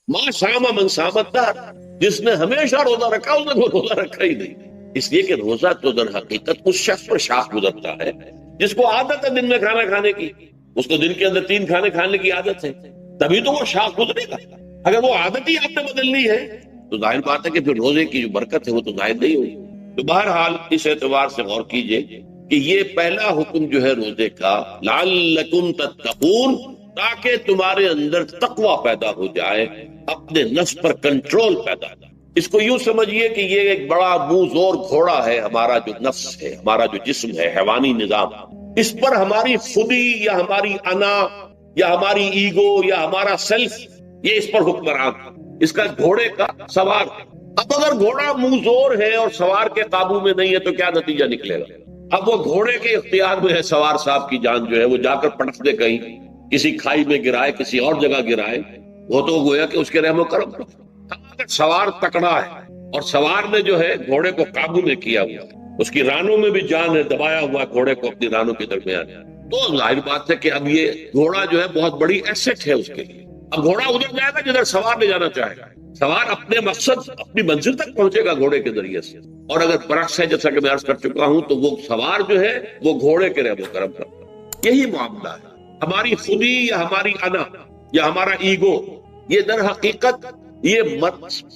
ما صام من صام الدہر، جس نے ہمیشہ روزہ رکھا اس نے کوئی روزہ رکھا ہی نہیں، اس لیے کہ روزہ تو در حقیقت اس شخص پر شاخ گزرتا ہے جس کو عادت ہے دن میں کھانا کھانے کی، اس کو دن کے اندر 3 کھانے کھانے کی عادت ہے، تبھی تو وہ شاخ گزرے گا۔ اگر وہ عادت ہی آپ نے بدلنی ہے تو ظاہر بات ہے کہ پھر روزے کی جو برکت ہے وہ تو ظاہر نہیں ہوگی۔ تو بہرحال اس اعتبار سے غور کیجئے کہ یہ پہلا حکم جو ہے روزے کا، لعلکم تتقون، تاکہ تمہارے اندر تقوی پیدا ہو جائے، اپنے نفس پر کنٹرول پیدا ہو جائے۔ اس کو یوں سمجھیے کہ یہ ایک بڑا منہ زور گھوڑا ہے، ہمارا جو نفس ہے، ہمارا جو جسم ہے، حیوانی نظام، اس پر ہماری خودی یا ہماری انا یا ہماری ایگو یا ہمارا سیلف، یہ اس پر حکمران ہے، اس کا گھوڑے کا سوار ہے۔ اب اگر گھوڑا منہ زور ہے اور سوار کے قابو میں نہیں ہے تو کیا نتیجہ نکلے گا؟ اب وہ گھوڑے کے اختیار میں ہے، سوار صاحب کی جان جو ہے وہ جا کر پٹک دے، کہیں کسی کھائی میں گرائے، کسی اور جگہ گرائے، وہ تو گویا کہ اس کے رحم و کرم۔ اگر سوار تکڑا ہے، اور سوار نے جو ہے گھوڑے کو قابو میں کیا ہوا ہے، اس کی رانوں میں بھی جان ہے، دبایا ہوا ہے گھوڑے کو اپنی رانوں کے درمیان، تو ظاہر بات ہے کہ اب یہ گھوڑا جو ہے بہت بڑی ایسٹ ہے اس کے لیے۔ اب گھوڑا ادھر جائے گا جدھر سوار لے جانا چاہے گا، سوار اپنے مقصد اپنی منزل تک پہنچے گا گھوڑے کے ذریعے سے، اور اگر برعکس ہے جیسا کہ میں عرض کر چکا ہوں تو وہ سوار جو ہے وہ گھوڑے کے رحم و کرم کرتا۔ یہی معاملہ ہے، ہماری خودی یا ہماری انا یا ہمارا ایگو، یہ در حقیقت یہ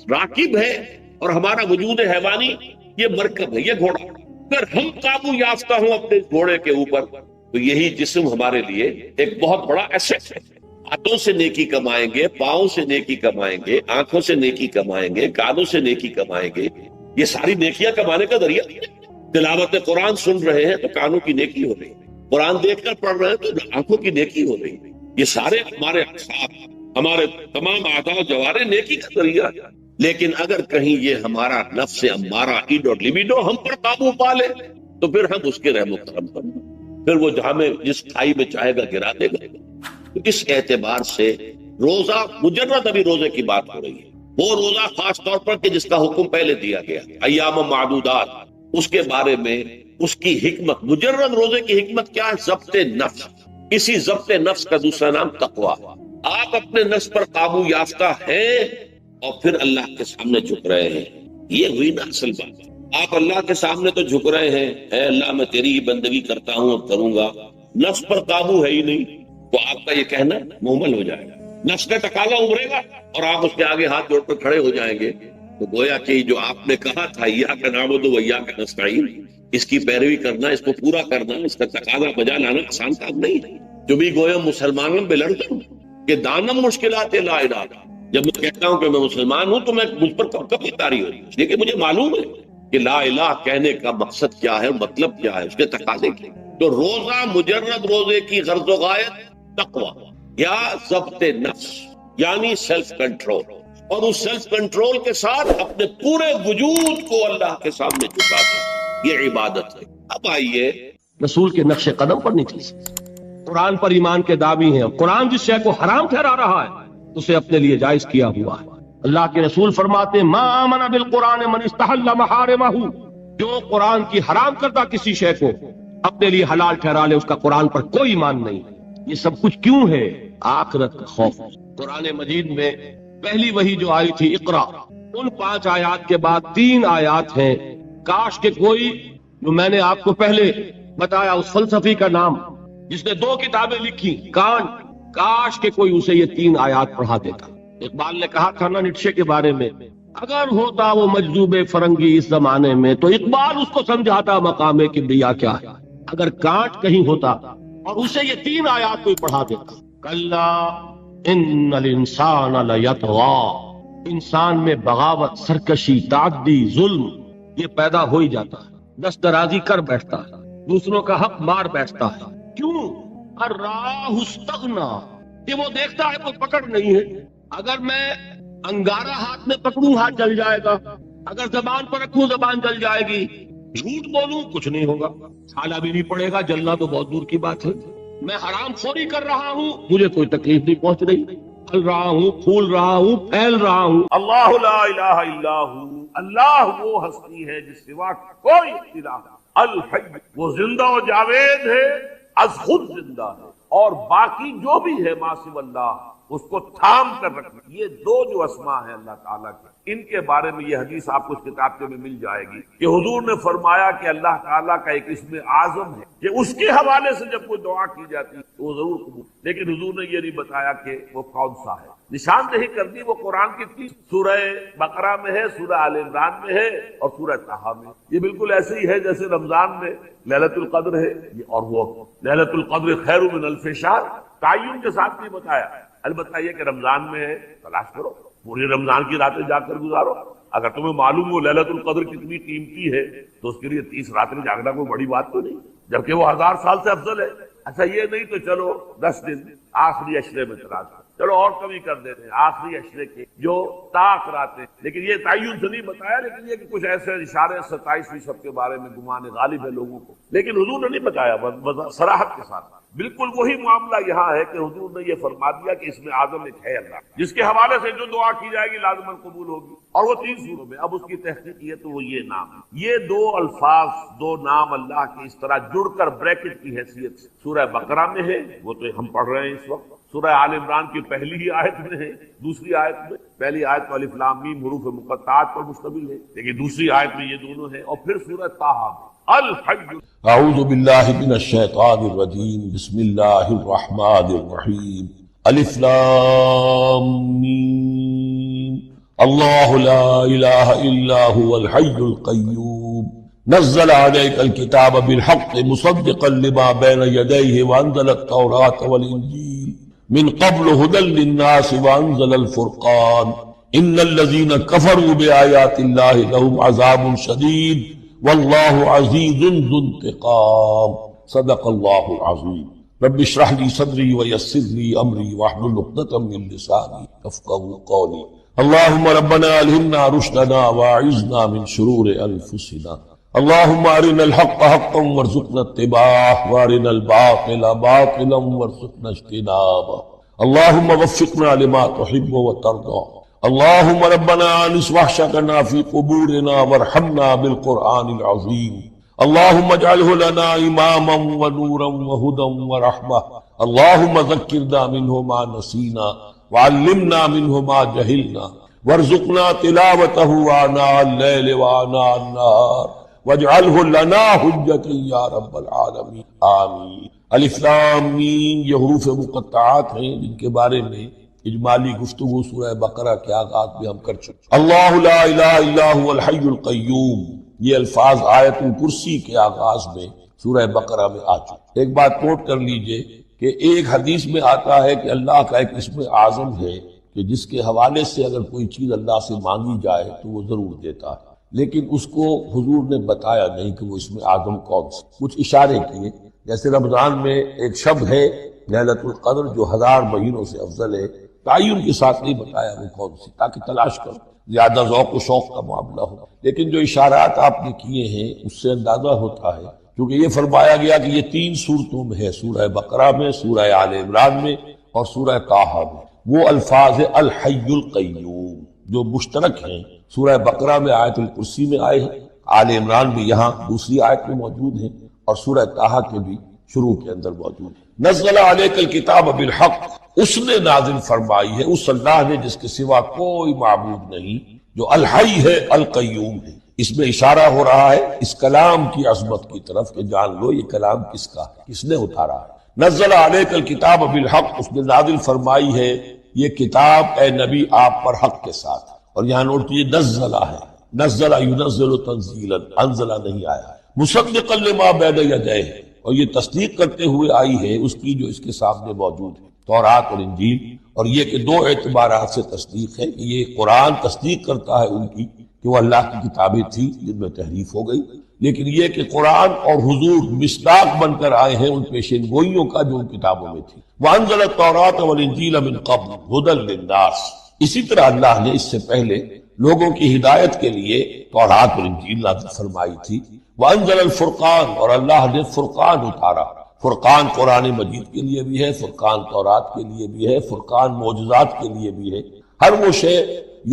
راکب ہے، اور ہمارا وجود حیوانی یہ مرکب ہے، یہ گھوڑا۔ اگر ہم قابو یافتہ ہوں اپنے گھوڑے کے اوپر تو یہی جسم ہمارے لیے ایک بہت بڑا ایسٹ ہے۔ ہاتھوں سے نیکی کمائیں گے، پاؤں سے نیکی کمائیں گے، آنکھوں سے نیکی کمائیں گے، کانوں سے نیکی کمائیں گے، یہ ساری نیکیاں کمانے کا ذریعہ۔ تلاوت قرآن سن رہے ہیں تو کانوں کی نیکی ہو رہی ہے، قرآن دیکھ کر پڑھ رہے ہیں تو آنکھوں کی نیکی ہو رہی ہے، یہ سارے ہمارے اعصاب، ہمارے تمام اعضاء و جوارح نیکی کا ذریعہ ہے۔ لیکن اگر کہیں یہ ہمارا نفس امارہ ایڈ اور لیبیڈو ہم پر قابو پا لے تو پھر ہم اس کے رحم و کرم پر، پھر وہ جہاں میں جس کھائی میں چاہے گا گرا دے گا۔ تو اس اعتبار سے روزہ مجرد ابھی روزے کی بات ہو رہی ہے، وہ روزہ خاص طور پر کہ جس کا حکم پہلے دیا گیا ایام معدودات، اس کے بارے میں اس کی حکمت، مجرد روزے کی حکمت کیا ہے؟ ضبط نفس۔ اسی ضبط نفس کا دوسرا نام تقویٰ۔ آپ اپنے نفس پر قابو یافتہ ہیں اور پھر اللہ کے سامنے جھک رہے ہیں، یہ ہوئی نا اصل بات۔ آپ اللہ کے سامنے تو جھک رہے ہیں، اے اللہ میں تیری ہی بندگی کرتا ہوں اور کروں گا، نفس پر قابو ہے ہی نہیں، تو آپ کا یہ کہنا مہمل ہو جائے گا، نفس کا تقاضا ابھرے گا اور آپ اس کے آگے ہاتھ جوڑ کر کھڑے ہو جائیں گے۔ تو گویا کہ جو آپ نے کہا تھا ایاک نعبد و ایاک نستعین، اس کی پیروی کرنا، اس کو پورا کرنا، اس کا تقاضا بجا لانا آسان کام نہیں ہے۔ جو بھی گویا مسلمانوں پہ لڑتا ہوں کہ دانم مشکلات لا الہ، جب میں کہتا ہوں کہ میں مسلمان ہوں تو میں مجھ پر کب کب اتاری ہو رہی ہے، اس لیے کہ مجھے معلوم ہے کہ لا الہ کہنے کا مقصد کیا ہے، مطلب کیا ہے، اس کے تقاضے کیا۔ تو روزہ مجرد روزے کی غرض و غایت تقویٰ یا ضبط نفس، یعنی سیلف کنٹرول، اور اس سیلف کنٹرول کے ساتھ اپنے پورے وجود کو اللہ کے سامنے جھکا دیں، یہ عبادت ہے۔ اب آئیے رسول کے نقش قدم پر نہیں چل سکتے، قرآن پر ایمان کے دعوی ہیں، قرآن جس شے کو حرام ٹھہرا رہا ہے اسے اپنے لیے جائز کیا ہوا ہے۔ اللہ کے رسول فرماتے ہیں ما آمن بالقرآن من استحل محارمہ، جو قرآن کی حرام کردہ کسی شے کو اپنے لیے حلال ٹھہرا لے اس کا قرآن پر کوئی ایمان نہیں۔ یہ سب کچھ کیوں ہے؟ آخرت کا خوف۔ قرآن مجید میں پہلی وحی جو آئی تھی اقرا، ان 5 آیات کے بعد 3 آیات ہیں، کاش کہ کوئی، جو میں نے آپ کو پہلے بتایا اس فلسفی کا نام جس نے 2 کتابیں لکھی کانٹ، کاش کہ کوئی اسے یہ 3 آیات پڑھا دیتا۔ اقبال نے کہا تھا نا نیٹشے کے بارے میں، اگر ہوتا وہ مجذوب فرنگی اس زمانے میں تو اقبال اس کو سمجھاتا مقام کبریا کیا ہے۔ اگر کانٹ کہیں ہوتا اور اسے یہ 3 آیات کوئی پڑھا دیتا، کلا ان الانسان لیطغی، انسان میں بغاوت، سرکشی، تعدی، ظلم یہ پیدا ہو ہی جاتا ہے، دست درازی کر بیٹھتا ہے، دوسروں کا حق مار بیٹھتا ہے۔ کیوں؟ الراہ استغنا، کہ وہ دیکھتا ہے کوئی پکڑ نہیں ہے۔ اگر میں انگارہ ہاتھ میں پکڑوں ہاتھ جل جائے گا، اگر زبان پر رکھوں زبان جل جائے گی، جھوٹ بولوں کچھ نہیں ہوگا، چھالا بھی نہیں پڑے گا، جلنا تو بہت دور کی بات ہے۔ میں حرام خوری کر رہا ہوں، مجھے کوئی تکلیف نہیں پہنچ رہی، پھل رہا ہوں، پھول رہا ہوں، پھیل رہا ہوں۔ اللہ لا الہ الا ہو، اللہ وہ ہستی ہے جس سوا کوئی الہ، الحی وہ زندہ و جاوید ہے، از خود زندہ ہے، اور باقی جو بھی ہے ما سوی اللہ اس کو تھام کر رکھنا۔ یہ 2 جو اسماء ہیں اللہ تعالیٰ کے، ان کے بارے میں یہ حدیث آپ کو اس کتاب میں مل جائے گی کہ حضور نے فرمایا کہ اللہ تعالیٰ کا ایک اسم اعظم ہے کہ اس کے حوالے سے جب کوئی دعا کی جاتی ہے تو وہ ضرور قبول، لیکن حضور نے یہ نہیں بتایا کہ وہ کون سا ہے۔ نشاندہی کر دی وہ قرآن کی تھی، سورہ بقرہ میں ہے، سورہ آل عمران میں ہے اور سورہ طٰہٰ میں۔ یہ بالکل ایسے ہی ہے جیسے رمضان میں لیلۃ القدر ہے، اور وہ لیلۃ القدر خیر من الف شہر تعین کے ساتھ نہیں بتایا۔ البتہ یہ کہ رمضان میں ہے، تلاش کرو، پوری رمضان کی راتیں جا کر گزارو۔ اگر تمہیں معلوم ہو لیلۃ القدر کتنی قیمتی ہے تو اس کے لیے 30 راتیں جاگنا کوئی بڑی بات تو نہیں، جبکہ وہ 1000 سال سے افضل ہے۔ اچھا یہ نہیں تو چلو 10 دن آخری عشرے میں تلاش کرو، چلو اور کمی کر دیتے ہیں آخری عشرے کے جو طاق راتیں، لیکن یہ تعین سے نہیں بتایا، لیکن یہ کہ کچھ ایسے اشارے 27ویں شب کے بارے میں گمان غالب ہے لوگوں کو، لیکن حضور نے نہیں بتایا صراحت کے ساتھ۔ بالکل وہی معاملہ یہاں ہے کہ حضور نے یہ فرما دیا کہ اس میں اعظم ایک ہے اللہ، جس کے حوالے سے جو دعا کی جائے گی لازماً قبول ہوگی، اور وہ 3 سوروں میں۔ اب اس کی تحقیق یہ تو وہ یہ نام ہے، یہ 2 الفاظ 2 نام اللہ کے اس طرح جڑ کر بریکٹ کی حیثیت سے سورہ بقرہ میں ہے، وہ تو ہم پڑھ رہے ہیں اس وقت، سورہ آل عمران کی پہلی ہی آیت میں ہے، دوسری آیت میں پہلی آیت تو الف لام میم حروف مقطعات پر مشتمل ہے، لیکن دوسری آیت میں یہ دونوں ہیں، اور پھر سورہ طٰہٰ الحج۔ اعوذ باللہ من الشیطان الرجیم، بسم اللہ الرحمن الرحیم، الف لام میم، اللہ لا الہ الا هو الحی القیوم، نزل علیک الکتاب بالحق مصدقا لما بین یدیہ وانزل التوراة والانجیل من قبل هدى للناس وانزل الفرقان ان الذين كفروا بآيات الله لهم عذاب شديد والله عزيز ذو انتقام صدق الله العظيم رب اشرح لي صدري ويسر لي امري واحلل عقدة من لساني يفقهوا قولي اللهم ربنا الهمنا رشدنا واعذنا من شرور انفسنا اللهم ارنا الحق حقا وارزقنا اتباعه وارنا الباطل باطلا وارزقنا اجتنابه اللهم وفقنا لما تحب وترضى اللهم ربنا انس وحشتنا في قبورنا وارحمنا بالقرآن العظيم اللهم اجعله لنا اماما ونورا وهدى ورحمة اللهم ذكرنا منه ما نسينا وعلمنا منه ما جهلنا وارزقنا تلاوته آناء الليل وآناء النهار واجعله لنا حجة یا رب العالمین آمین۔ الف لام میم یہ حروف مقطعات ہیں جن کے بارے میں اجمالی گفتگو سورہ بقرہ کے آغاز میں ہم کر چکے۔ اللہ لا الہ الا هو الحی القیوم، یہ الفاظ آیت الکرسی کے آغاز میں سورہ بقرہ میں آ چکے۔ ایک بات نوٹ کر لیجئے کہ ایک حدیث میں آتا ہے کہ اللہ کا ایک اسم اعظم ہے کہ جس کے حوالے سے اگر کوئی چیز اللہ سے مانگی جائے تو وہ ضرور دیتا ہے، لیکن اس کو حضور نے بتایا نہیں کہ وہ اسم اعظم کون سے، کچھ اشارے کیے، جیسے رمضان میں ایک شب ہے لیلۃ القدر جو 1000 مہینوں سے افضل ہے، تعین کے ساتھ نہیں بتایا وہ کون سی، تاکہ تلاش کرو، زیادہ ذوق و شوق کا معاملہ ہو، لیکن جو اشارات آپ نے کیے ہیں اس سے اندازہ ہوتا ہے، کیونکہ یہ فرمایا گیا کہ یہ 3 صورتوں میں ہے، سورہ بقرہ میں، سورہ آل عمران میں اور سورہ طٰہٰ میں، وہ الفاظ الحی القیوم جو مشترک ہیں، سورہ بقرہ میں آیت الکرسی میں آئے ہیں، آل عمران میں یہاں دوسری آیت میں موجود ہیں، اور سورہ طٰہٰ کے بھی شروع کے اندر موجود ہے۔ نزل علیک الکتاب بالحق، اس نے نازل فرمائی ہے، اس اللہ نے جس کے سوا کوئی معبود نہیں، جو الحی ہے القیوم ہے۔ اس میں اشارہ ہو رہا ہے اس کلام کی عظمت کی طرف کہ جان لو یہ کلام کس کا ہے، کس نے اتارا ہے۔ نزل علیک الکتاب بالحق، اس نے نازل فرمائی ہے یہ کتاب اے نبی آپ پر حق کے ساتھ، اور یہاں نوٹ کیجیے نزلہ ہے، نزلہ ینزل تنزیلا، انزلہ نہیں آیا ہے، مصدقا لما بین یدیہ، اور یہ تصدیق کرتے ہوئے آئی ہے اس کی جو اس کے سامنے موجود ہے، تورات اور انجیل۔ اور یہ کہ 2 اعتبارات سے تصدیق ہے کہ یہ قرآن تصدیق کرتا ہے ان کی کہ وہ اللہ کی کتابیں تھیں جن میں تحریف ہو گئی، لیکن یہ کہ قرآن اور حضور مصداق بن کر آئے ہیں ان پیشین گوئیوں کا جو ان کتابوں میں تھی۔ وَأَنزَلَ التَّوْرَاةَ وَالْإِنجِيلَ مِن قَبْلُ هُدًى لِّلنَّاسِ، اسی طرح اللہ نے اس سے پہلے لوگوں کی ہدایت کے لیے تورات اور انجیل نازل فرمائی تھی۔ وَأَنزَلَ الْفُرْقَانَ، اور اللہ نے فرقان اتارا، فرقان قرآن مجید کے لیے بھی ہے، فرقان تورات کے لیے بھی ہے، فرقان معجزات کے لیے بھی ہے۔ ہر وہ شے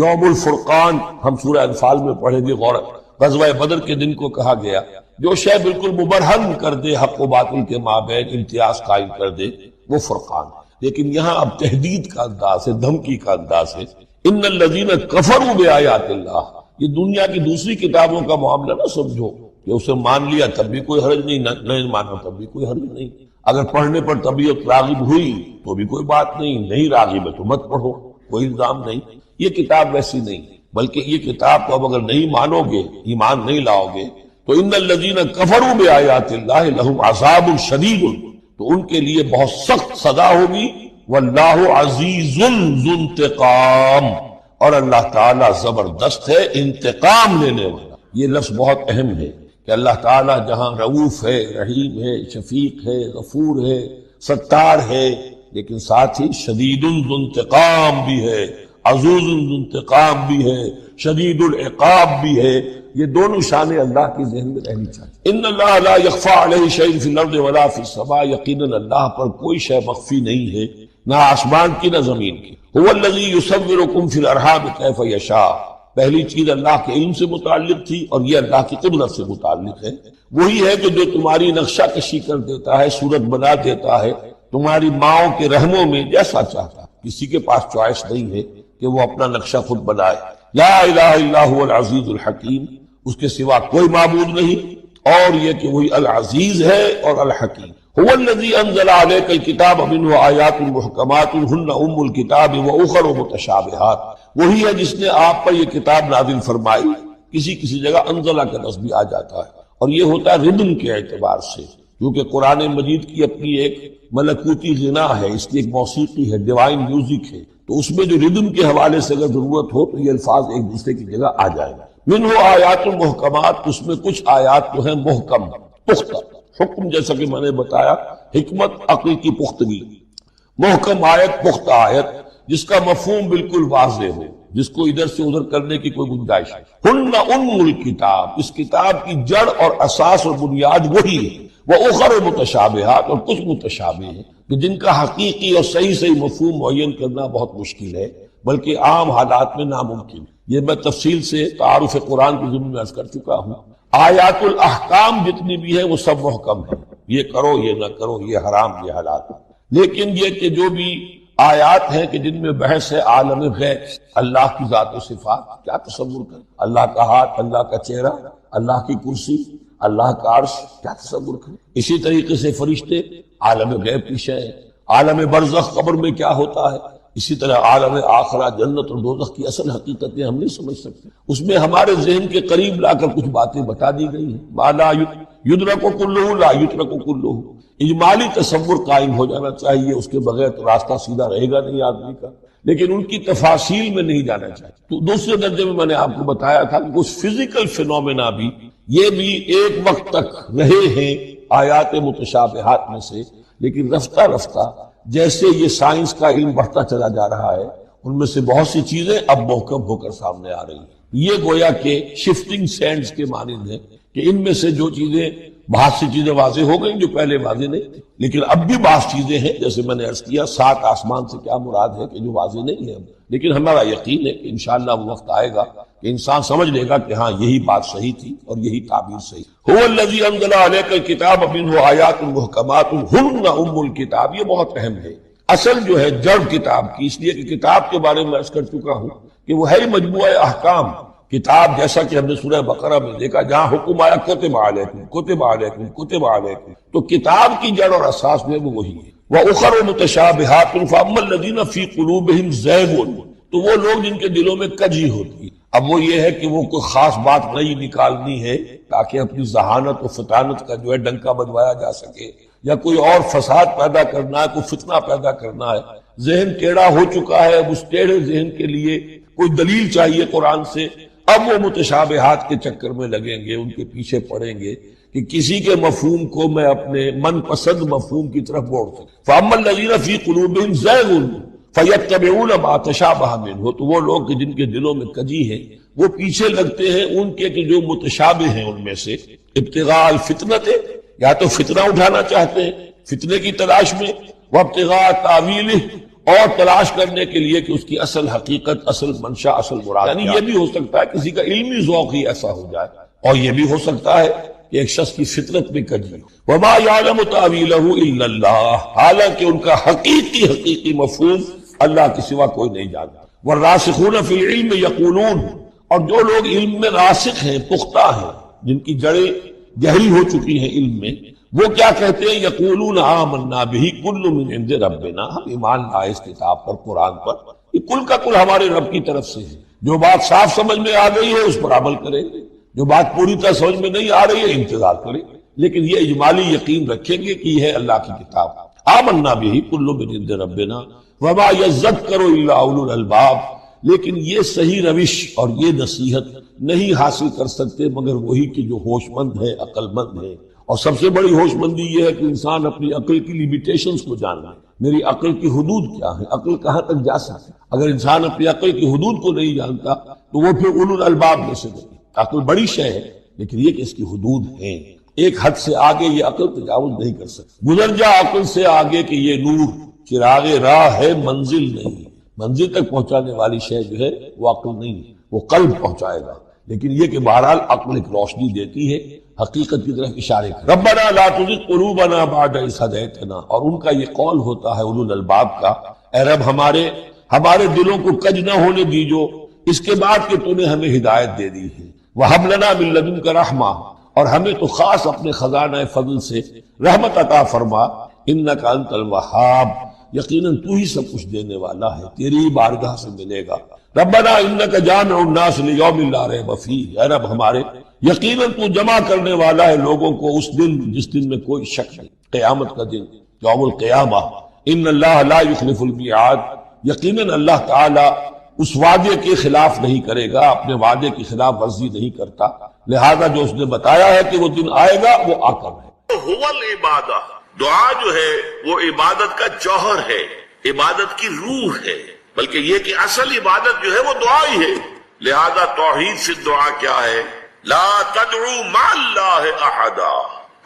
یوم الفرقان ہم سورہ انفال میں پڑھیں گے، غور غزوہ بدر کے دن کو کہا گیا، جو شے بالکل مبرہن کر دے، حق و باطل کے مابین امتیاز قائم کر دے، وہ فرقان۔ لیکن یہاں اب تہدید کا انداز ہے، دھمکی کا انداز ہے۔ ان الذین کفروا بآیات اللہ، یہ دنیا کی دوسری کتابوں کا معاملہ نہ سمجھو کہ اسے مان لیا تب بھی کوئی حرج نہیں، نہیں مانا تب بھی کوئی حرج نہیں، اگر پڑھنے پر طبیعت راغب ہوئی تو بھی کوئی بات نہیں، نہیں راغب ہے تو مت پڑھو، کوئی الزام نہیں۔ یہ کتاب ویسی نہیں، بلکہ یہ کتاب کو اب اگر نہیں مانو گے، ایمان نہیں لاؤ گے تو ان الذین کفروا بآیات اللہ لہم عذاب شدید، تو ان کے لیے بہت سخت سزا ہوگی۔ واللہ عزیز ذو انتقام، اور اللہ تعالیٰ زبردست ہے انتقام لینے والا۔ یہ لفظ بہت اہم ہے کہ اللہ تعالیٰ جہاں رؤوف ہے، رحیم ہے، شفیق ہے، غفور ہے، ستار ہے، لیکن ساتھ ہی شدید ذو انتقام بھی ہے، عزوز انتقام بھی ہے، شدید العقاب بھی ہے. یہ دونوں شانیں اللہ کے ذہن میں رہنی چاہیے. ان اللہ لا یخفی علیہ شیء فی الارض ولا فی السماء، یقیناً اللہ پر کوئی شے مخفی نہیں ہے، نہ آسمان کی نہ زمین کی. هو الذی یصورکم فی الارحام کیف یشاء. پہلی چیز اللہ کے علم سے متعلق تھی اور یہ اللہ کی قدرت سے متعلق ہے. وہی ہے کہ جو تمہاری نقشہ کشی کر دیتا ہے، صورت بنا دیتا ہے تمہاری ماؤں کے رحموں میں جیسا چاہتا. کسی کے پاس چوائس نہیں ہے کہ وہ اپنا نقشہ خود بنائے. لا الہ الا هو العزیز الحکیم، اس کے سوا کوئی معبود نہیں، اور یہ کہ وہی العزیز ہے اور الحکیم. هو الذی انزل علیک الکتاب منہ آیات محکمات ہن ام الکتاب واخر متشابہات. وہی ہے جس نے آپ پر یہ کتاب نازل فرمائی. کسی جگہ انزلہ کا لفظ بھی آ جاتا ہے، اور یہ ہوتا ہے ردم کے اعتبار سے، کیونکہ قرآن مجید کی اپنی ایک ملکوتی غنا ہے، اس کی ایک موسیقی ہے، ڈیوائن میوزک ہے، تو اس میں جو ردم کے حوالے سے اگر ضرورت ہو تو یہ الفاظ ایک دوسرے کی جگہ آ جائے گا. منہ آیات محکمات، اس میں کچھ آیات جو ہیں محکم، پختہ. حکم جیسا کہ میں نے بتایا حکمت عقل کی پختگی. محکم آیت، پختہ آیت جس کا مفہوم بالکل واضح ہو، جس کو ادھر سے ادھر کرنے کی کوئی گنجائش ہے. ہن ام الکتاب، اس کتاب کی جڑ اور اساس اور بنیاد وہی ہے. وہ اخر متشابہات، اور کچھ متشابہ ہیں کہ جن کا حقیقی اور صحیح مفہوم معین کرنا بہت مشکل ہے، بلکہ عام حالات میں ناممکن. یہ میں تفصیل سے تعارف قرآن کے ضمن میں عرض کر چکا ہوں. آیات الاحکام جتنی بھی ہیں وہ سب محکم ہیں، یہ کرو یہ نہ کرو، یہ حرام یہ حلال. لیکن یہ کہ جو بھی آیات ہیں کہ جن میں بحث ہے عالم غیب، اللہ کی ذات و صفات، کیا تصور کریں؟ اللہ کا ہاتھ، اللہ کا چہرہ، اللہ کی کرسی، اللہ کا عرش، کیا تصور کریں؟ اسی طریقے سے فرشتے عالم غیب کی شے ہے. عالم برزخ قبر میں کیا ہوتا ہے، اسی طرح عالم آخرہ جنت اور دوزخ کی اصل حقیقتیں ہم نہیں سمجھ سکتے. اس میں ہمارے ذہن کے قریب لا کر کچھ باتیں بتا دی گئی ہیں. ما لا یدرک کلہ لا یترک کلہ، اجمالی تصور قائم ہو جانا چاہیے، اس کے بغیر تو راستہ سیدھا رہے گا نہیں آدمی کا. لیکن ان کی تفاصیل میں نہیں جانا چاہیے. تو دوسرے درجے میں نے آپ کو بتایا تھا کہ کچھ فزیکل فینومینا بھی یہ بھی ایک وقت تک رہے ہیں آیات متشابہات میں سے، لیکن رفتہ رفتہ جیسے یہ سائنس کا علم بڑھتا چلا جا رہا ہے ان میں سے بہت سی چیزیں اب محکم ہو کر سامنے آ رہی ہیں. یہ گویا کہ شفٹنگ سینڈز کے مانند ہے کہ ان میں سے جو چیزیں، بہت سی چیزیں واضح ہو گئیں جو پہلے واضح نہیں تھی، لیکن اب بھی بعض چیزیں ہیں جیسے میں نے عرض کیا 7 آسمان سے کیا مراد ہے کہ جو واضح نہیں ہے. لیکن ہمارا یقین ہے کہ انشاءاللہ وہ وقت آئے گا کہ انسان سمجھ لے گا کہ ہاں یہی بات صحیح تھی اور یہی تعبیر صحیح. هو الذی انزل علیک الکتاب منہ آیات محکمات ہن ام الکتاب، یہ بہت اہم ہے. اصل جو ہے جڑ کتاب کی، اس لیے کہ کتاب کے بارے میں عرض کر چکا ہوں کہ وہ ہے مجموعہ احکام. کتاب جیسا کہ ہم نے سورہ بقرہ میں دیکھا جہاں حکم آیا کتب علیکم کتب علیکم کتب علیکم، تو کتاب کی جڑ اور اساس میں وہ وہی ہے. وَأُخَرُ مُتَشَابِهَاتٌ فَأَمَّا الَّذِينَ فِي قُلُوبِهِمْ زَيْغٌ، تو وہ لوگ جن کے دلوں میں کجی ہوتی ہے. اب وہ یہ ہے کہ وہ کوئی خاص بات نہیں نکالنی ہے تاکہ اپنی ذہانت و فطانت کا جو ہے ڈنکا بجوایا جا سکے، یا کوئی اور فساد پیدا کرنا ہے، کوئی فتنہ پیدا کرنا ہے. ذہن ٹیڑھا ہو چکا ہے، اب اس ٹیڑھے ذہن کے لیے کوئی دلیل چاہیے قرآن سے. اب وہ متشابہات کے چکر میں لگیں گے، ان کے پیچھے پڑیں گے کہ کسی کے مفہوم کو میں اپنے من پسند مفہوم کی طرف موڑ سکوں. فَأَمَّا الَّذِينَ فِي قُلُوبِهِمْ زَيْغٌ فَيَتَّبِعُونَ مَا تَشَابَهَ مِنْهُ، تو وہ لوگ کہ جن کے دلوں میں کجی ہے وہ پیچھے لگتے ہیں ان کے کہ جو متشابہ ہیں ان میں سے. ابتغاء الفتنۃ، یا تو فتنہ اٹھانا چاہتے ہیں فتنے کی تلاش میں، وابتغاء تاویلہ، اور تلاش کرنے کے لیے کہ اس کی اصل حقیقت، اصل منشا، اصل مراد. یعنی یہ بھی ہو سکتا ہے کسی کا علمی ذوق ہی ایسا ہو جائے، اور یہ بھی ہو سکتا ہے کہ ایک شخص کی فطرت میں کجی ہو. وما يعلم تاویلہ الا اللہ، حالانکہ ان کا حقیقی مفہوم اللہ کے سوا کوئی نہیں جانتا. والراسخون فی العلم یقولون، اور جو لوگ علم میں راسخ ہیں، پختہ ہیں، جن کی جڑیں گہری ہو چکی ہیں علم میں، وہ کیا کہتے ہیں؟ یقولون آمنا بہ کل من عند ربنا، ہم ایمان لائے اس کتاب پر، قرآن پر، یہ کل کا کل ہمارے رب کی طرف سے ہے. جو بات صاف سمجھ میں آ گئی ہے اس پر عمل کریں گے، جو بات پوری طرح سمجھ میں نہیں آ رہی ہے انتظار کریں، لیکن یہ اجمالی یقین رکھیں گے کہ یہ ہے اللہ کی کتاب. آمنا بہ کل من عند ربنا وما یذکر الا اولو الالباب، لیکن یہ صحیح روش اور یہ نصیحت نہیں حاصل کر سکتے مگر وہی کہ جو ہوش مند ہے، عقل مند ہے. اور سب سے بڑی ہوش مندی یہ ہے کہ انسان اپنی عقل کی لیمیٹیشنز کو جاننا، میری عقل کی حدود کیا ہے، عقل کہاں تک جا سکتی. اگر انسان اپنی عقل کی حدود کو نہیں جانتا تو وہ پھر اولو الالباب میں سے نہیں. عقل بڑی شے ہے لیکن یہ کہ اس کی حدود ہیں. ایک حد سے آگے یہ عقل تجاوز نہیں کر سکتی. گزر جا عقل سے آگے کہ یہ نور چراغ راہ ہے منزل نہیں. منزل تک پہنچانے والی شے جو ہے وہ عقل نہیں، وہ قلب پہنچائے گا. لیکن یہ کہ بہرحال عقل ایک روشنی دیتی ہے، حقیقت کی طرف اشارے کر. ربنا لا تزغ قلوبنا بعد اذ ہدیتنا، اور ان کا یہ قول ہوتا ہے اولو الالباب کا، اے رب ہمارے دلوں کو کج نہ ہونے دیجو اس کے بعد کہ تو نے ہمیں ہدایت دے دی ہے. وہب لنا من لدنک رحمہ، اور ہمیں تو خاص اپنے خزانہ فضل سے رحمت عطا فرما. انک انت الوہاب، یقیناً تو ہی سب کچھ دینے والا ہے، تیری بارگاہ سے ملے گا. ربنا انک جامع الناس لیوم لا ریب فیہ، اے رب ہمارے یقیناً تو جمع کرنے والا ہے لوگوں کو اس دن جس دن میں کوئی شک نہیں، قیامت کا دن، یوم القیامہ. ان اللہ لا یخلف المیعاد، یقیناً اللہ تعالی اس وعدے کے خلاف نہیں کرے گا، اپنے وعدے کی خلاف ورزی نہیں کرتا. لہذا جو اس نے بتایا ہے کہ وہ دن آئے گا وہ آ کر ہے. هو العبادہ، دعا جو ہے وہ عبادت کا جوہر ہے، عبادت کی روح ہے، بلکہ یہ کہ اصل عبادت جو ہے وہ دعا ہی ہے. لہذا توحید سے دعا کیا ہے؟ لا تدعو مع اللہ احدا،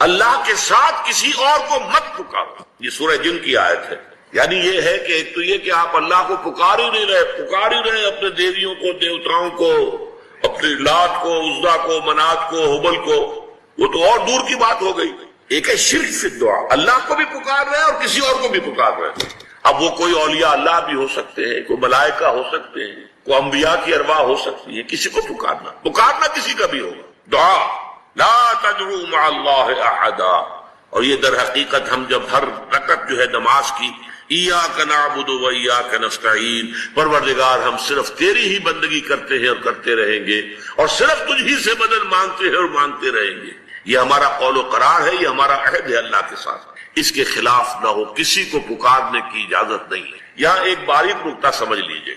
اللہ کے ساتھ کسی اور کو مت پکارو. یہ سورہ جن کی آیت ہے. یعنی یہ ہے کہ ایک تو یہ کہ آپ اللہ کو پکار ہی رہے اپنے دیویوں کو، دیوتاؤں کو، اپنے لات کو، عزا کو، منات کو، حبل کو، وہ تو اور دور کی بات ہو گئی. ایک ہے شرک فی الدعا، اللہ کو بھی پکار رہے اور کسی اور کو بھی پکار رہے. اب وہ کوئی اولیاء اللہ بھی ہو سکتے ہیں، کوئی ملائکہ ہو سکتے ہیں، کوئی انبیاء کی ارواح ہو سکتی ہے. کسی کو پکارنا کسی کا بھی ہوگا. دعا لا تدعو مع اللہ احدا. اور یہ در حقیقت ہم جب ہر رکعت جو ہے نماز کی ایاک نعبد و ایاک نستعین، پروردگار ہم صرف تیری ہی بندگی کرتے ہیں اور کرتے رہیں گے، اور صرف تجھ ہی سے مدد مانگتے ہیں اور مانگتے رہیں گے. یہ ہمارا قول و قرار ہے، یہ ہمارا عہد ہے اللہ کے ساتھ. اس کے خلاف نہ ہو، کسی کو پکارنے کی اجازت نہیں ہے. یہاں ایک باریک نکتہ سمجھ لیجئے.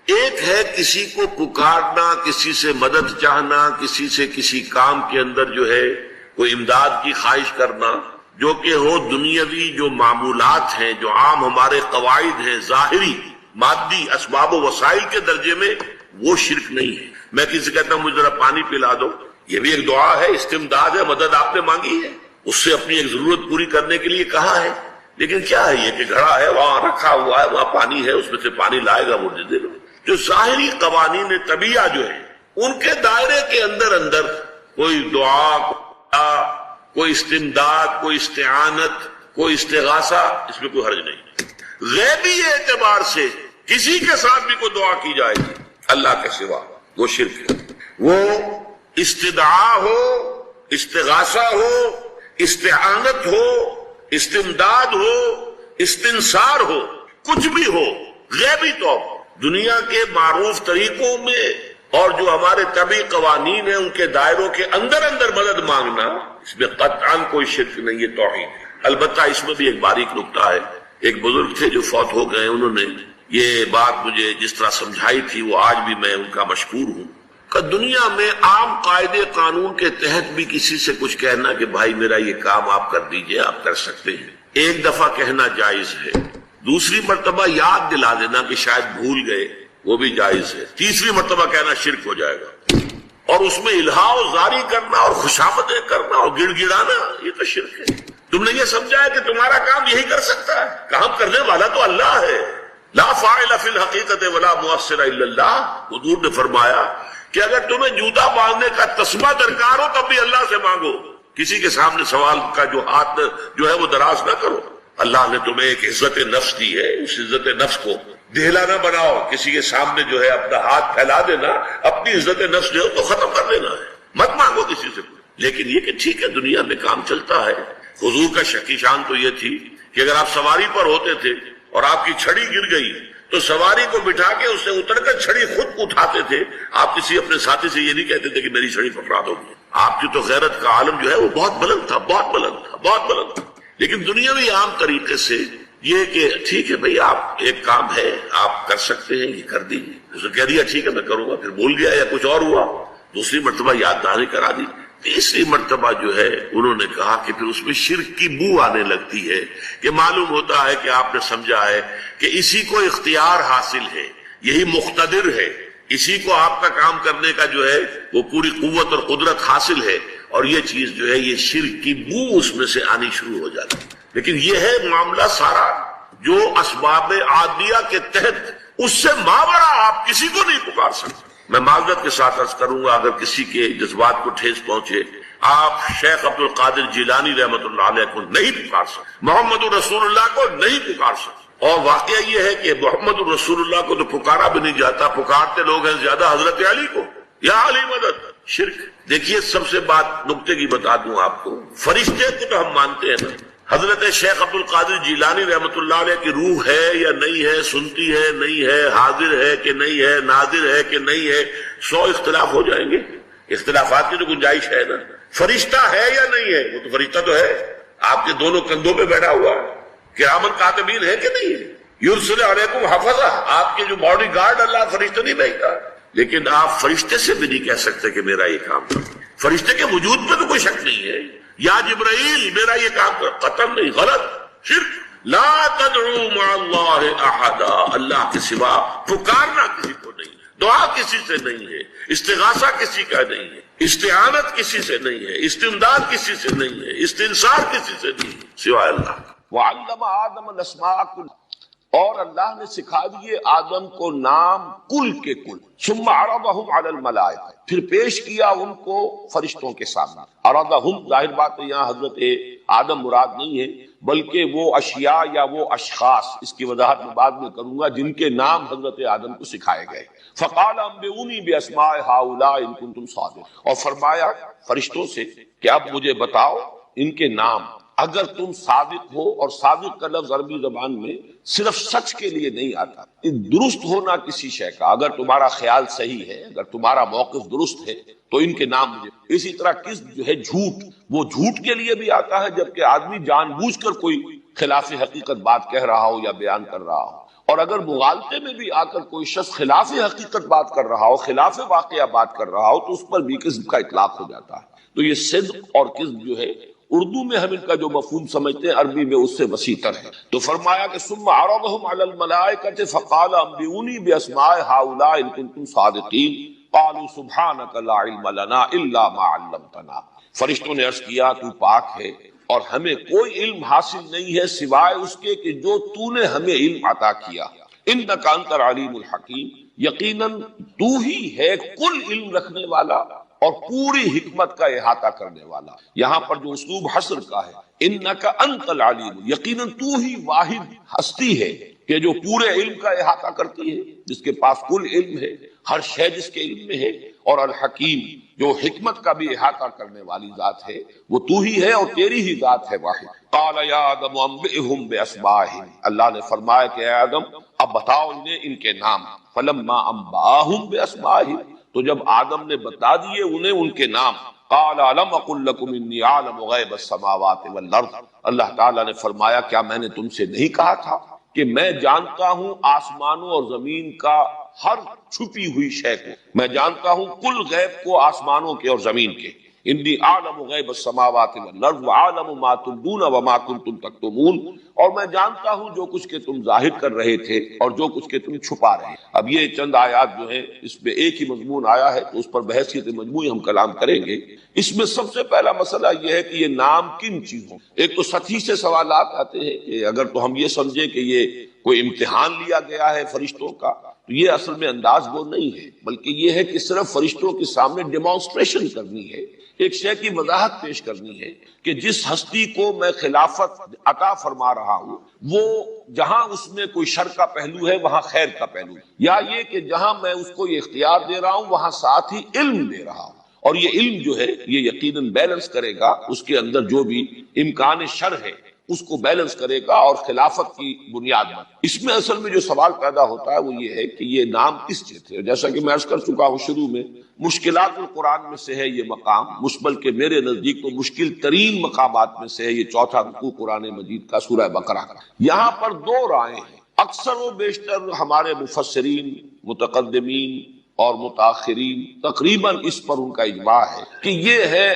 ایک ہے کسی کو پکارنا، کسی سے مدد چاہنا، کسی سے کسی کام کے اندر جو ہے کوئی امداد کی خواہش کرنا، جو کہ ہو دنیاوی جو معمولات ہیں، جو عام ہمارے قواعد ہیں، ظاہری مادی اسباب و وسائل کے درجے میں، وہ شرک نہیں ہے. میں کسی سے کہتا ہوں مجھے ذرا پانی پلا دو، یہ بھی ایک دعا ہے، استمداد ہے، مدد آپ نے مانگی ہے، اس سے اپنی ایک ضرورت پوری کرنے کے لیے کہا ہے. لیکن کیا ہے یہ کہ گھڑا ہے، وہاں رکھا ہوا ہے، وہاں پانی ہے، اس میں سے پانی لائے گا وہ دے دو. جو ظاہری قوانین طبیعہ جو ہے ان کے دائرے کے اندر کوئی دعا، کوئی استمداد، کوئی استعانت، کوئی استغاثہ، اس میں کوئی حرج نہیں. غیبی اعتبار سے کسی کے ساتھ بھی کوئی دعا کی جائے گی اللہ کے سوا، وہ شرک ہے. وہ استدعا ہو، استغاثہ ہو، استعانت ہو، استمداد ہو، استنصار ہو، کچھ بھی ہو، غیبی طور دنیا کے معروف طریقوں میں اور جو ہمارے طبعی قوانین ہیں ان کے دائروں کے اندر مدد مانگنا، اس میں قطعاً کوئی شرک نہیں ہے، توحید ہے. البتہ اس میں بھی ایک باریک نکتہ ہے. ایک بزرگ تھے جو فوت ہو گئے، انہوں نے یہ بات مجھے جس طرح سمجھائی تھی وہ آج بھی میں ان کا مشکور ہوں کہ دنیا میں عام قاعدے قانون کے تحت بھی کسی سے کچھ کہنا کہ بھائی میرا یہ کام آپ کر دیجئے، آپ کر سکتے ہیں، ایک دفعہ کہنا جائز ہے. دوسری مرتبہ یاد دلا دینا کہ شاید بھول گئے، وہ بھی جائز ہے. تیسری مرتبہ کہنا شرک ہو جائے گا. اور اس میں الہا و زاری کرنا اور خوشامدیں کرنا اور گڑ گڑانا، یہ تو شرک ہے. تم نے یہ سمجھا ہے کہ تمہارا کام یہی کر سکتا ہے، کام کرنے والا تو اللہ ہے. لا فاعل فی الحقیقت ولا مؤثر الا اللہ. حضور نے فرمایا کہ اگر تمہیں جوتا باندھنے کا تسمہ درکار ہو تب بھی اللہ سے مانگو، کسی کے سامنے سوال کا جو ہاتھ جو ہے وہ دراز نہ کرو. اللہ نے تمہیں ایک عزت نفس دی ہے، اس عزت نفس کو دہلا نہ بناؤ. کسی کے سامنے جو ہے اپنا ہاتھ پھیلا دینا، اپنی عزت نفس جو ہے تو ختم کر دینا ہے. مت مانگو کسی سے. لیکن یہ کہ ٹھیک ہے دنیا میں کام چلتا ہے. حضور کا شکی شان تو یہ تھی کہ اگر آپ سواری پر ہوتے تھے اور آپ کی چھڑی گر گئی تو سواری کو بٹھا کے اس سے اتر کر چھڑی خود اٹھاتے تھے. آپ کسی اپنے ساتھی سے یہ نہیں کہتے تھے کہ میری چھڑی پکڑا دو. آپ کی تو غیرت کا عالم جو ہے وہ بہت بلند تھا، بہت بلند تھا، بہت بلند تھا. لیکن دنیاوی عام طریقے سے یہ کہ ٹھیک ہے بھئی آپ ایک کام ہے آپ کر سکتے ہیں، یہ کر دیجیے. اس نے کہہ دیا ٹھیک ہے میں کروں گا، پھر بھول گیا یا کچھ اور ہوا، دوسری مرتبہ یاد دہانی کرا دی. تیسری مرتبہ جو ہے انہوں نے کہا کہ پھر اس میں شرک کی بو آنے لگتی ہے کہ معلوم ہوتا ہے کہ آپ نے سمجھا ہے کہ اسی کو اختیار حاصل ہے، یہی مقتدر ہے، اسی کو آپ کا کام کرنے کا جو ہے وہ پوری قوت اور قدرت حاصل ہے، اور یہ چیز جو ہے یہ شرک کی بو اس میں سے آنی شروع ہو جاتی ہے۔ لیکن یہ ہے معاملہ سارا جو اسباب عادیہ کے تحت، اس سے ماورا آپ کسی کو نہیں پکار سکتے۔ میں معذرت کے ساتھ عرض کروں گا اگر کسی کے جذبات کو ٹھیس پہنچے، آپ شیخ عبد القادر جیلانی رحمۃ اللہ علیہ کو نہیں پکار سکتے، محمد رسول اللہ کو نہیں پکار سکتے، اور واقعہ یہ ہے کہ محمد رسول اللہ کو تو پکارا بھی نہیں جاتا، پکارتے لوگ ہیں زیادہ حضرت علی کو، یا علی مدد۔ شرک دیکھیے، سب سے بات نکتے کی بتا دوں آپ کو، فرشتے کو تو ہم مانتے ہیں نا، حضرت شیخ عبد القادر جیلانی رحمۃ اللہ علیہ کی روح ہے یا نہیں ہے، سنتی ہے نہیں ہے، حاضر ہے کہ نہیں ہے، ناظر ہے کہ نہیں ہے، 100 اختلاف ہو جائیں گے، اختلافات کی تو گنجائش ہے نا۔ فرشتہ ہے یا نہیں ہے، وہ تو فرشتہ تو ہے، آپ کے دونوں کندھوں پہ بیٹھا ہوا ہے، کرامن کاتبین ہے کہ نہیں ہے، یرسل علیکم حفظہ، آپ کے جو باڈی گارڈ اللہ فرشتہ نہیں بھیجتا، لیکن آپ فرشتے سے بھی نہیں کہہ سکتے کہ میرا یہ کام کرو۔ فرشتے کے وجود پہ تو کوئی شک نہیں ہے، یا جبرائیل میرا یہ کام کر، قطعاً نہیں، غلط، شرک۔ لا تدعو مع اللہ احدا، اللہ کے سوا پکارنا کسی کو نہیں، دعا کسی سے نہیں ہے، استغاثہ کسی کا نہیں ہے، استعانت کسی سے نہیں ہے، استمداد کسی سے نہیں ہے، استنصار کسی سے نہیں ہے سوائے اللہ کا۔ وعلم آدم الاسماء كلها، اور اللہ نے سکھا دیے آدم کو نام کل کے کل، ثم عرضهم على الملائکہ، پھر پیش کیا ان کو فرشتوں کے سامنے۔ عرضهم، ظاہر بات ہے یہاں حضرت آدم مراد نہیں ہے، بلکہ وہ اشیاء یا وہ اشخاص، اس کی وضاحت میں بعد میں کروں گا، جن کے نام حضرت آدم کو سکھائے گئے۔ فقال انبئونی باسماء هؤلاء ان کنتم صادقین، اور فرمایا فرشتوں سے کہ اب مجھے بتاؤ ان کے نام اگر تم صادق ہو، اور صادق کا لفظ عربی زبان میں صرف سچ کے لیے نہیں آتا، درست ہونا کسی شے کا، اگر تمہارا خیال صحیح ہے، اگر تمہارا موقف درست ہے تو ان کے نام مجھے۔ اسی طرح کذب جو ہے جھوٹ، وہ جھوٹ کے لیے بھی آتا ہے جبکہ آدمی جان بوجھ کر کوئی خلاف حقیقت بات کہہ رہا ہو یا بیان کر رہا ہو، اور اگر مغالطے میں بھی آ کر کوئی شخص خلاف حقیقت بات کر رہا ہو، خلاف واقعہ بات کر رہا ہو، تو اس پر بھی کذب کا اطلاق ہو جاتا ہے۔ تو یہ صدق اور کذب جو ہے اردو میں ہم ان کا جو مفہوم سمجھتے ہیں، عربی میں اس سے وسیع تر ہے۔ تو فرمایا کہ ثم عرضهم على الملائکۃ فقال انبئونی باسماء هؤلاء ان کنتم صادقین قالوا سبحانك لا علم لنا الا ما علمتنا، فرشتوں نے عرض کیا تو پاک ہے اور ہمیں کوئی علم حاصل نہیں ہے سوائے اس کے کہ جو تو نے ہمیں علم عطا کیا، انک انت العلیم الحکیم، یقیناً تو ہی ہے کل علم رکھنے والا اور پوری حکمت کا احاطہ کرنے والا۔ یہاں پر جو اسلوب حصر کا ہے، انک انت العلیم، یقیناً تو ہی واحد ہستی ہے کہ جو پورے علم کا احاطہ کرتی ہے، جس کے پاس کل علم ہے، ہر شے جس کے علم میں ہے، اور الحکیم جو حکمت کا بھی احاطہ کرنے والی ذات ہے، وہ تو ہی ہے اور تیری ہی ذات ہے واحد۔ قال یا آدم انبئہم باسمائہم، اللہ نے فرمایا کہ اے آدم اب بتاؤ انہیں ان کے نام۔ فلما انباہم باسمائہم، تو جب آدم نے بتا دیے انہیں ان کے نام، قال الم اقل لکم انی اعلم غیب السماوات والارض، اللہ تعالیٰ نے فرمایا کیا میں نے تم سے نہیں کہا تھا کہ میں جانتا ہوں آسمانوں اور زمین کا ہر چھپی ہوئی شے کو، میں جانتا ہوں کل غیب کو آسمانوں کے اور زمین کے، انی اعلم غیب السماوات والارض وعالم ما تبدون وما کنتم تکتمون، اور میں جانتا ہوں جو کچھ کہ تم ظاہر کر رہے تھے اور جو کچھ کہ تم چھپا رہے۔ اب یہ چند آیات جو ہیں اس میں ایک ہی مضمون آیا ہے تو اس پر بحثیت مجموعی ہم کلام کریں گے۔ اس میں سب سے پہلا مسئلہ یہ ہے کہ یہ نام کن چیزوں، ایک تو سطحی سے سوالات آتے ہیں کہ اگر تو ہم یہ سمجھیں کہ یہ کوئی امتحان لیا گیا ہے فرشتوں کا، تو یہ اصل میں انداز وہ نہیں ہے، بلکہ یہ ہے کہ صرف فرشتوں کے سامنے ڈیمانسٹریشن کرنی ہے، ایک شے کی وضاحت پیش کرنی ہے کہ جس ہستی کو میں خلافت عطا فرما رہا ہوں وہ جہاں اس میں کوئی شر کا پہلو ہے وہاں خیر کا پہلو ہے، یا یہ کہ جہاں میں اس کو یہ اختیار دے رہا ہوں وہاں ساتھ ہی علم دے رہا ہوں، اور یہ علم جو ہے یہ یقیناً بیلنس کرے گا، اس کے اندر جو بھی امکان شر ہے اس کو بیلنس کرے گا اور خلافت کی بنیاد میں۔ اس میں اصل میں جو سوال پیدا ہوتا ہے وہ یہ ہے کہ یہ نام کس سے تھے، جیسا کہ میں عرض کر چکا ہوں شروع میں، مشکلات القرآن میں سے ہے یہ مقام، بلکہ میرے نزدیک تو مشکل ترین مقامات میں سے ہے یہ چوتھا رکوع قرآن مجید کا سورہ بقرہ کا۔ یہاں پر دو رائے ہیں، اکثر و بیشتر ہمارے مفسرین، متقدمین اور متاخرین تقریباً اس پر ان کا اجماع ہے کہ یہ ہے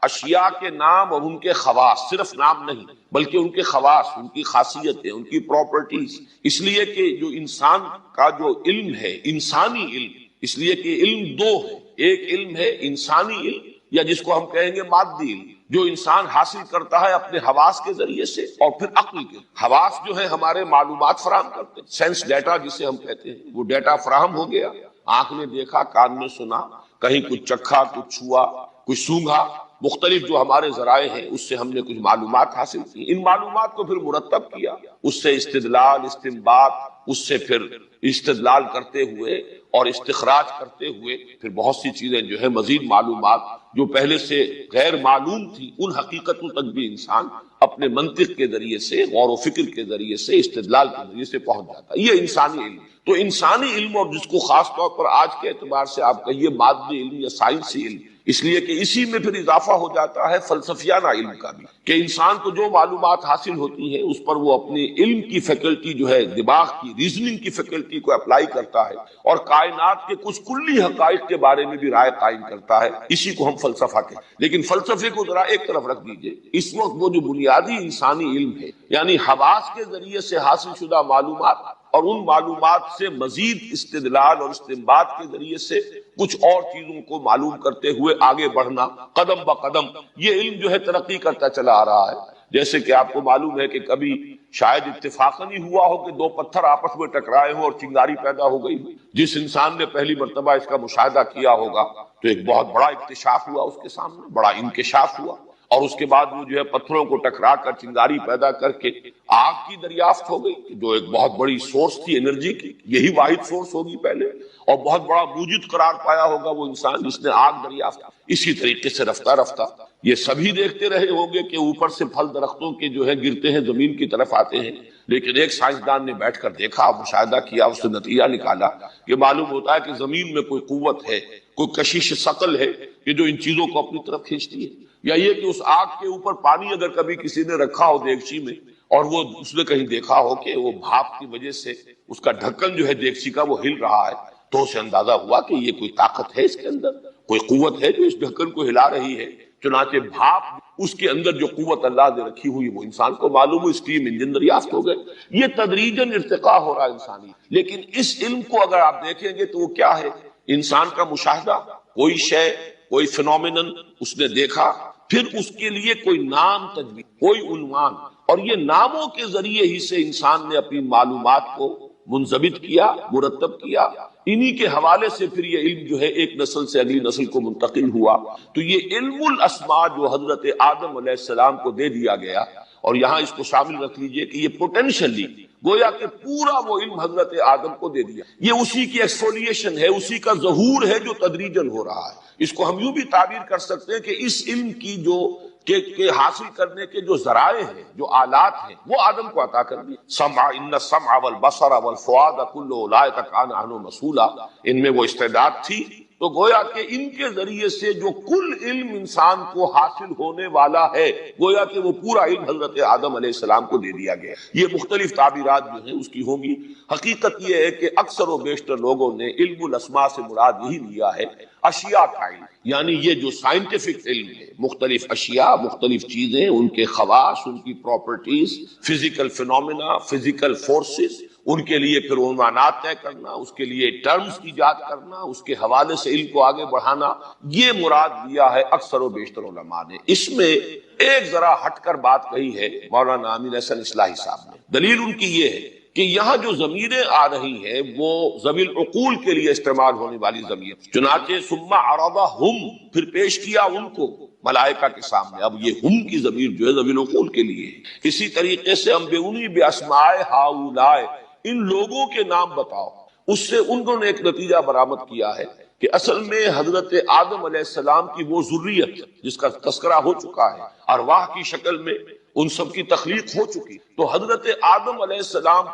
اشیاء کے نام اور ان کے خواص، صرف نام نہیں بلکہ ان کے خواص، ان کی خاصیتیں، ان کی پراپرٹیز، اس لیے کہ جو انسان کا جو علم ہے انسانی علم، اس لیے کہ علم دو ہے، ایک علم ہے انسانی علم یا جس کو ہم کہیں گے مادی علم، جو انسان حاصل کرتا ہے اپنے حواس کے ذریعے سے، اور پھر عقل کے حواس جو ہے ہمارے معلومات فراہم کرتے ہیں، سینس ڈیٹا جسے ہم کہتے ہیں، وہ ڈیٹا فراہم ہو گیا، آنکھ نے دیکھا، کان نے سنا، کہیں کچھ چکھا، کچھ چھوا، کچھ سونگھا، مختلف جو ہمارے ذرائع ہیں اس سے ہم نے کچھ معلومات حاصل کی، ان معلومات کو پھر مرتب کیا، اس سے استدلال، استنباط، اس سے پھر استدلال کرتے ہوئے اور استخراج کرتے ہوئے پھر بہت سی چیزیں جو ہے مزید معلومات جو پہلے سے غیر معلوم تھی ان حقیقتوں تک بھی انسان اپنے منطق کے ذریعے سے، غور و فکر کے ذریعے سے، استدلال کے ذریعے سے پہنچ جاتا ہے۔ یہ انسانی علم، تو انسانی علم، اور جس کو خاص طور پر آج کے اعتبار سے آپ کہیے مادی علم یا سائنسی علم، اس لیے کہ اسی میں پھر اضافہ ہو جاتا ہے فلسفیانہ علم کا بھی، کہ انسان کو جو معلومات حاصل ہوتی ہیں اس پر وہ اپنی علم کی فیکلٹی جو ہے، دماغ کی ریزننگ کی فیکلٹی کو اپلائی کرتا ہے اور کائنات کے کچھ کلی حقائق کے بارے میں بھی رائے قائم کرتا ہے، اسی کو ہم فلسفہ کہتے ہیں۔ لیکن فلسفے کو ذرا ایک طرف رکھ دیجئے، اس وقت وہ جو بنیادی انسانی علم ہے، یعنی حواس کے ذریعے سے حاصل شدہ معلومات اور ان معلومات سے مزید استدلال اور استنباط کے ذریعے سے کچھ اور چیزوں کو معلوم کرتے ہوئے آگے بڑھنا قدم بقدم، یہ علم جو ہے ترقی کرتا چلا آ رہا ہے۔ جیسے کہ آپ کو معلوم ہے کہ کبھی شاید اتفاقاً ہی ہوا ہو کہ دو پتھر آپس میں ٹکرائے ہوں اور چنگاری پیدا ہو گئی ہو، جس انسان نے پہلی مرتبہ اس کا مشاہدہ کیا ہوگا تو ایک بہت بڑا اکتشاف ہوا اس کے سامنے، بڑا انکشاف ہوا، اور اس کے بعد وہ جو ہے پتھروں کو ٹکرا کر چنگاری پیدا کر کے آگ کی دریافت ہو گئی، جو ایک بہت بڑی سورس تھی انرجی کی، یہی واحد سورس ہوگی پہلے، اور بہت بڑا موجد قرار پایا ہوگا وہ انسان جس نے آگ دریافت۔ اسی طریقے سے رفتہ رفتہ یہ سبھی دیکھتے رہے ہوں گے کہ اوپر سے پھل درختوں کے جو ہے گرتے ہیں، زمین کی طرف آتے ہیں، لیکن ایک سائنسدان نے بیٹھ کر دیکھا، مشاہدہ کیا، اس سے نتیجہ نکالا کہ معلوم ہوتا ہے کہ زمین میں کوئی قوت ہے، کوئی کشش ثقل ہے کہ جو ان چیزوں کو اپنی طرف کھینچتی ہے، یا یہ کہ اس آگ کے اوپر پانی اگر کبھی کسی نے رکھا ہو دیگچی میں اور وہ اس نے کہیں دیکھا ہو کہ وہ بھاپ کی وجہ سے اس کا ڈھکن جو ہے دیگچی کا وہ ہل رہا ہے، تو اسے اندازہ ہوا کہ یہ کوئی طاقت ہے اس کے اندر، کوئی قوت ہے جو اس ڈھکن کو ہلا رہی ہے۔ چنانچہ بھاپ، اس کے اندر جو قوت اللہ نے رکھی ہوئی وہ انسان کو معلوم ہو، اسٹیم انجن دریافت ہو گئے۔ یہ تدریجاً ارتقا ہو رہا ہے انسانی، لیکن اس علم کو اگر آپ دیکھیں گے تو وہ کیا ہے؟ انسان کا مشاہدہ، کوئی شے، کوئی فینومینن اس نے دیکھا، پھر اس کے لیے کوئی نام تجویز، کوئی عنوان، اور یہ ناموں کے ذریعے ہی سے انسان نے اپنی معلومات کو منضبط کیا، مرتب کیا، انہی کے حوالے سے پھر یہ علم جو ہے ایک نسل سے اگلی نسل کو منتقل ہوا۔ تو یہ علم الاسماء جو حضرت آدم علیہ السلام کو دے دیا گیا، اور یہاں اس کو شامل رکھ لیجئے کہ یہ پوٹینشلی گویا کہ پورا وہ علم حضرت آدم کو دے دیا، یہ اسی کی ایکسفولیشن ہے، اسی کا ظہور ہے جو تدریجاً ہو رہا ہے۔ اس کو ہم یوں بھی تعبیر کر سکتے ہیں کہ اس علم کی جو کہ حاصل کرنے کے جو ذرائع ہیں، جو آلات ہیں، وہ آدم کو عطا کر دی۔ سمع، ان السمع والبصر والفؤاد کل اولئک کان عنہ مسئولا، ان میں وہ استعداد تھی، تو گویا کہ ان کے ذریعے سے جو کل علم انسان کو حاصل ہونے والا ہے، گویا کہ وہ پورا علم حضرت آدم علیہ السلام کو دے دیا گیا۔ یہ مختلف تعبیرات جو ہیں اس کی ہوں گی، حقیقت یہ ہے کہ اکثر و بیشتر لوگوں نے علم الاسماء سے مراد یہی لیا ہے اشیاء کا علم، یعنی یہ جو سائنٹیفک علم ہے، مختلف اشیاء، مختلف چیزیں، ان کے خواص، ان کی properties, physical phenomena, physical forces, ان کے لیے پھر عنوانات طے کرنا، اس کے لیے ٹرمز ایجاد کرنا، اس کے حوالے سے علم کو آگے بڑھانا، یہ مراد دیا ہے اکثر و بیشتر علماء نے۔ اس میں ایک ذرا ہٹ کر بات کہی ہے مولانا امین احسن اصلاحی صاحب نے، دلیل ان کی یہ ہے کہ یہاں جو ضمیریں آ رہی ہیں وہ ذوی العقول کے لیے استعمال ہونے والی ضمیر، چنانچہ ثم عرضہم، پھر پیش کیا ان کو ملائکہ کے سامنے، اب یہ ہم کی ضمیر جو ہے ذوی العقول کے لیے ہے۔ اسی طریقے سے انبئونی باسماء ہؤلاء، ان لوگوں کے نام بتاؤ، اس سے انہوں نے ایک نتیجہ برآمد کیا ہے کہ اصل میں حضرت آدم علیہ السلام کی وہ ذریت جس کا تذکرہ ہو چکا ہے، ارواح کی شکل میں ان سب کی تخلیق ہو چکی، تو حضرت آدم علیہ السلام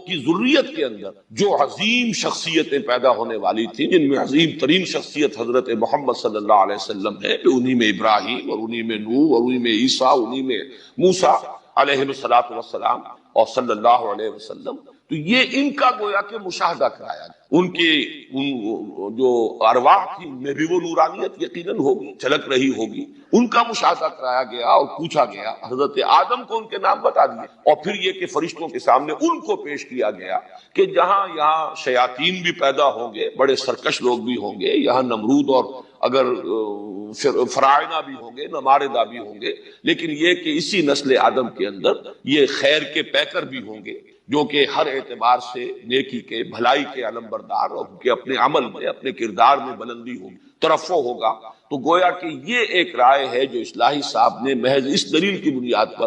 کی ذریت کے اندر جو عظیم شخصیتیں پیدا ہونے والی تھیں، جن میں عظیم ترین شخصیت حضرت محمد صلی اللہ علیہ وسلم ہے، انہی میں ابراہیم اور انہی میں نوح اور انہی میں عیسیٰ، انہی میں موسیٰ علیہ الصلوۃ والسلام اور صلی اللہ علیہ وسلم، تو یہ ان کا گویا کہ مشاہدہ کرایا گیا. ان کے جو ارواح تھی ان میں بھی وہ نورانیت یقیناً ہوگی، جھلک رہی ہوگی. ان کا مشاہدہ کرایا گیا اور پوچھا گیا. حضرت آدم کو ان کے نام بتا دیے، اور پھر یہ کہ فرشتوں کے سامنے ان کو پیش کیا گیا کہ جہاں یہاں شیاطین بھی پیدا ہوں گے، بڑے سرکش لوگ بھی ہوں گے، یہاں نمرود اور اگر فرائنہ بھی ہوں گے، نماردہ بھی ہوں گے، لیکن یہ کہ اسی نسل آدم کے اندر یہ خیر کے پیکر بھی ہوں گے جو کہ ہر اعتبار سے نیکی کے، بھلائی کے علم بردار، اور کہ اپنے عمل میں، اپنے کردار میں بلندی ہوگی، ترفع ہوگا. تو گویا کہ یہ ایک رائے ہے جو اصلاحی صاحب نے محض اس دلیل کی بنیاد پر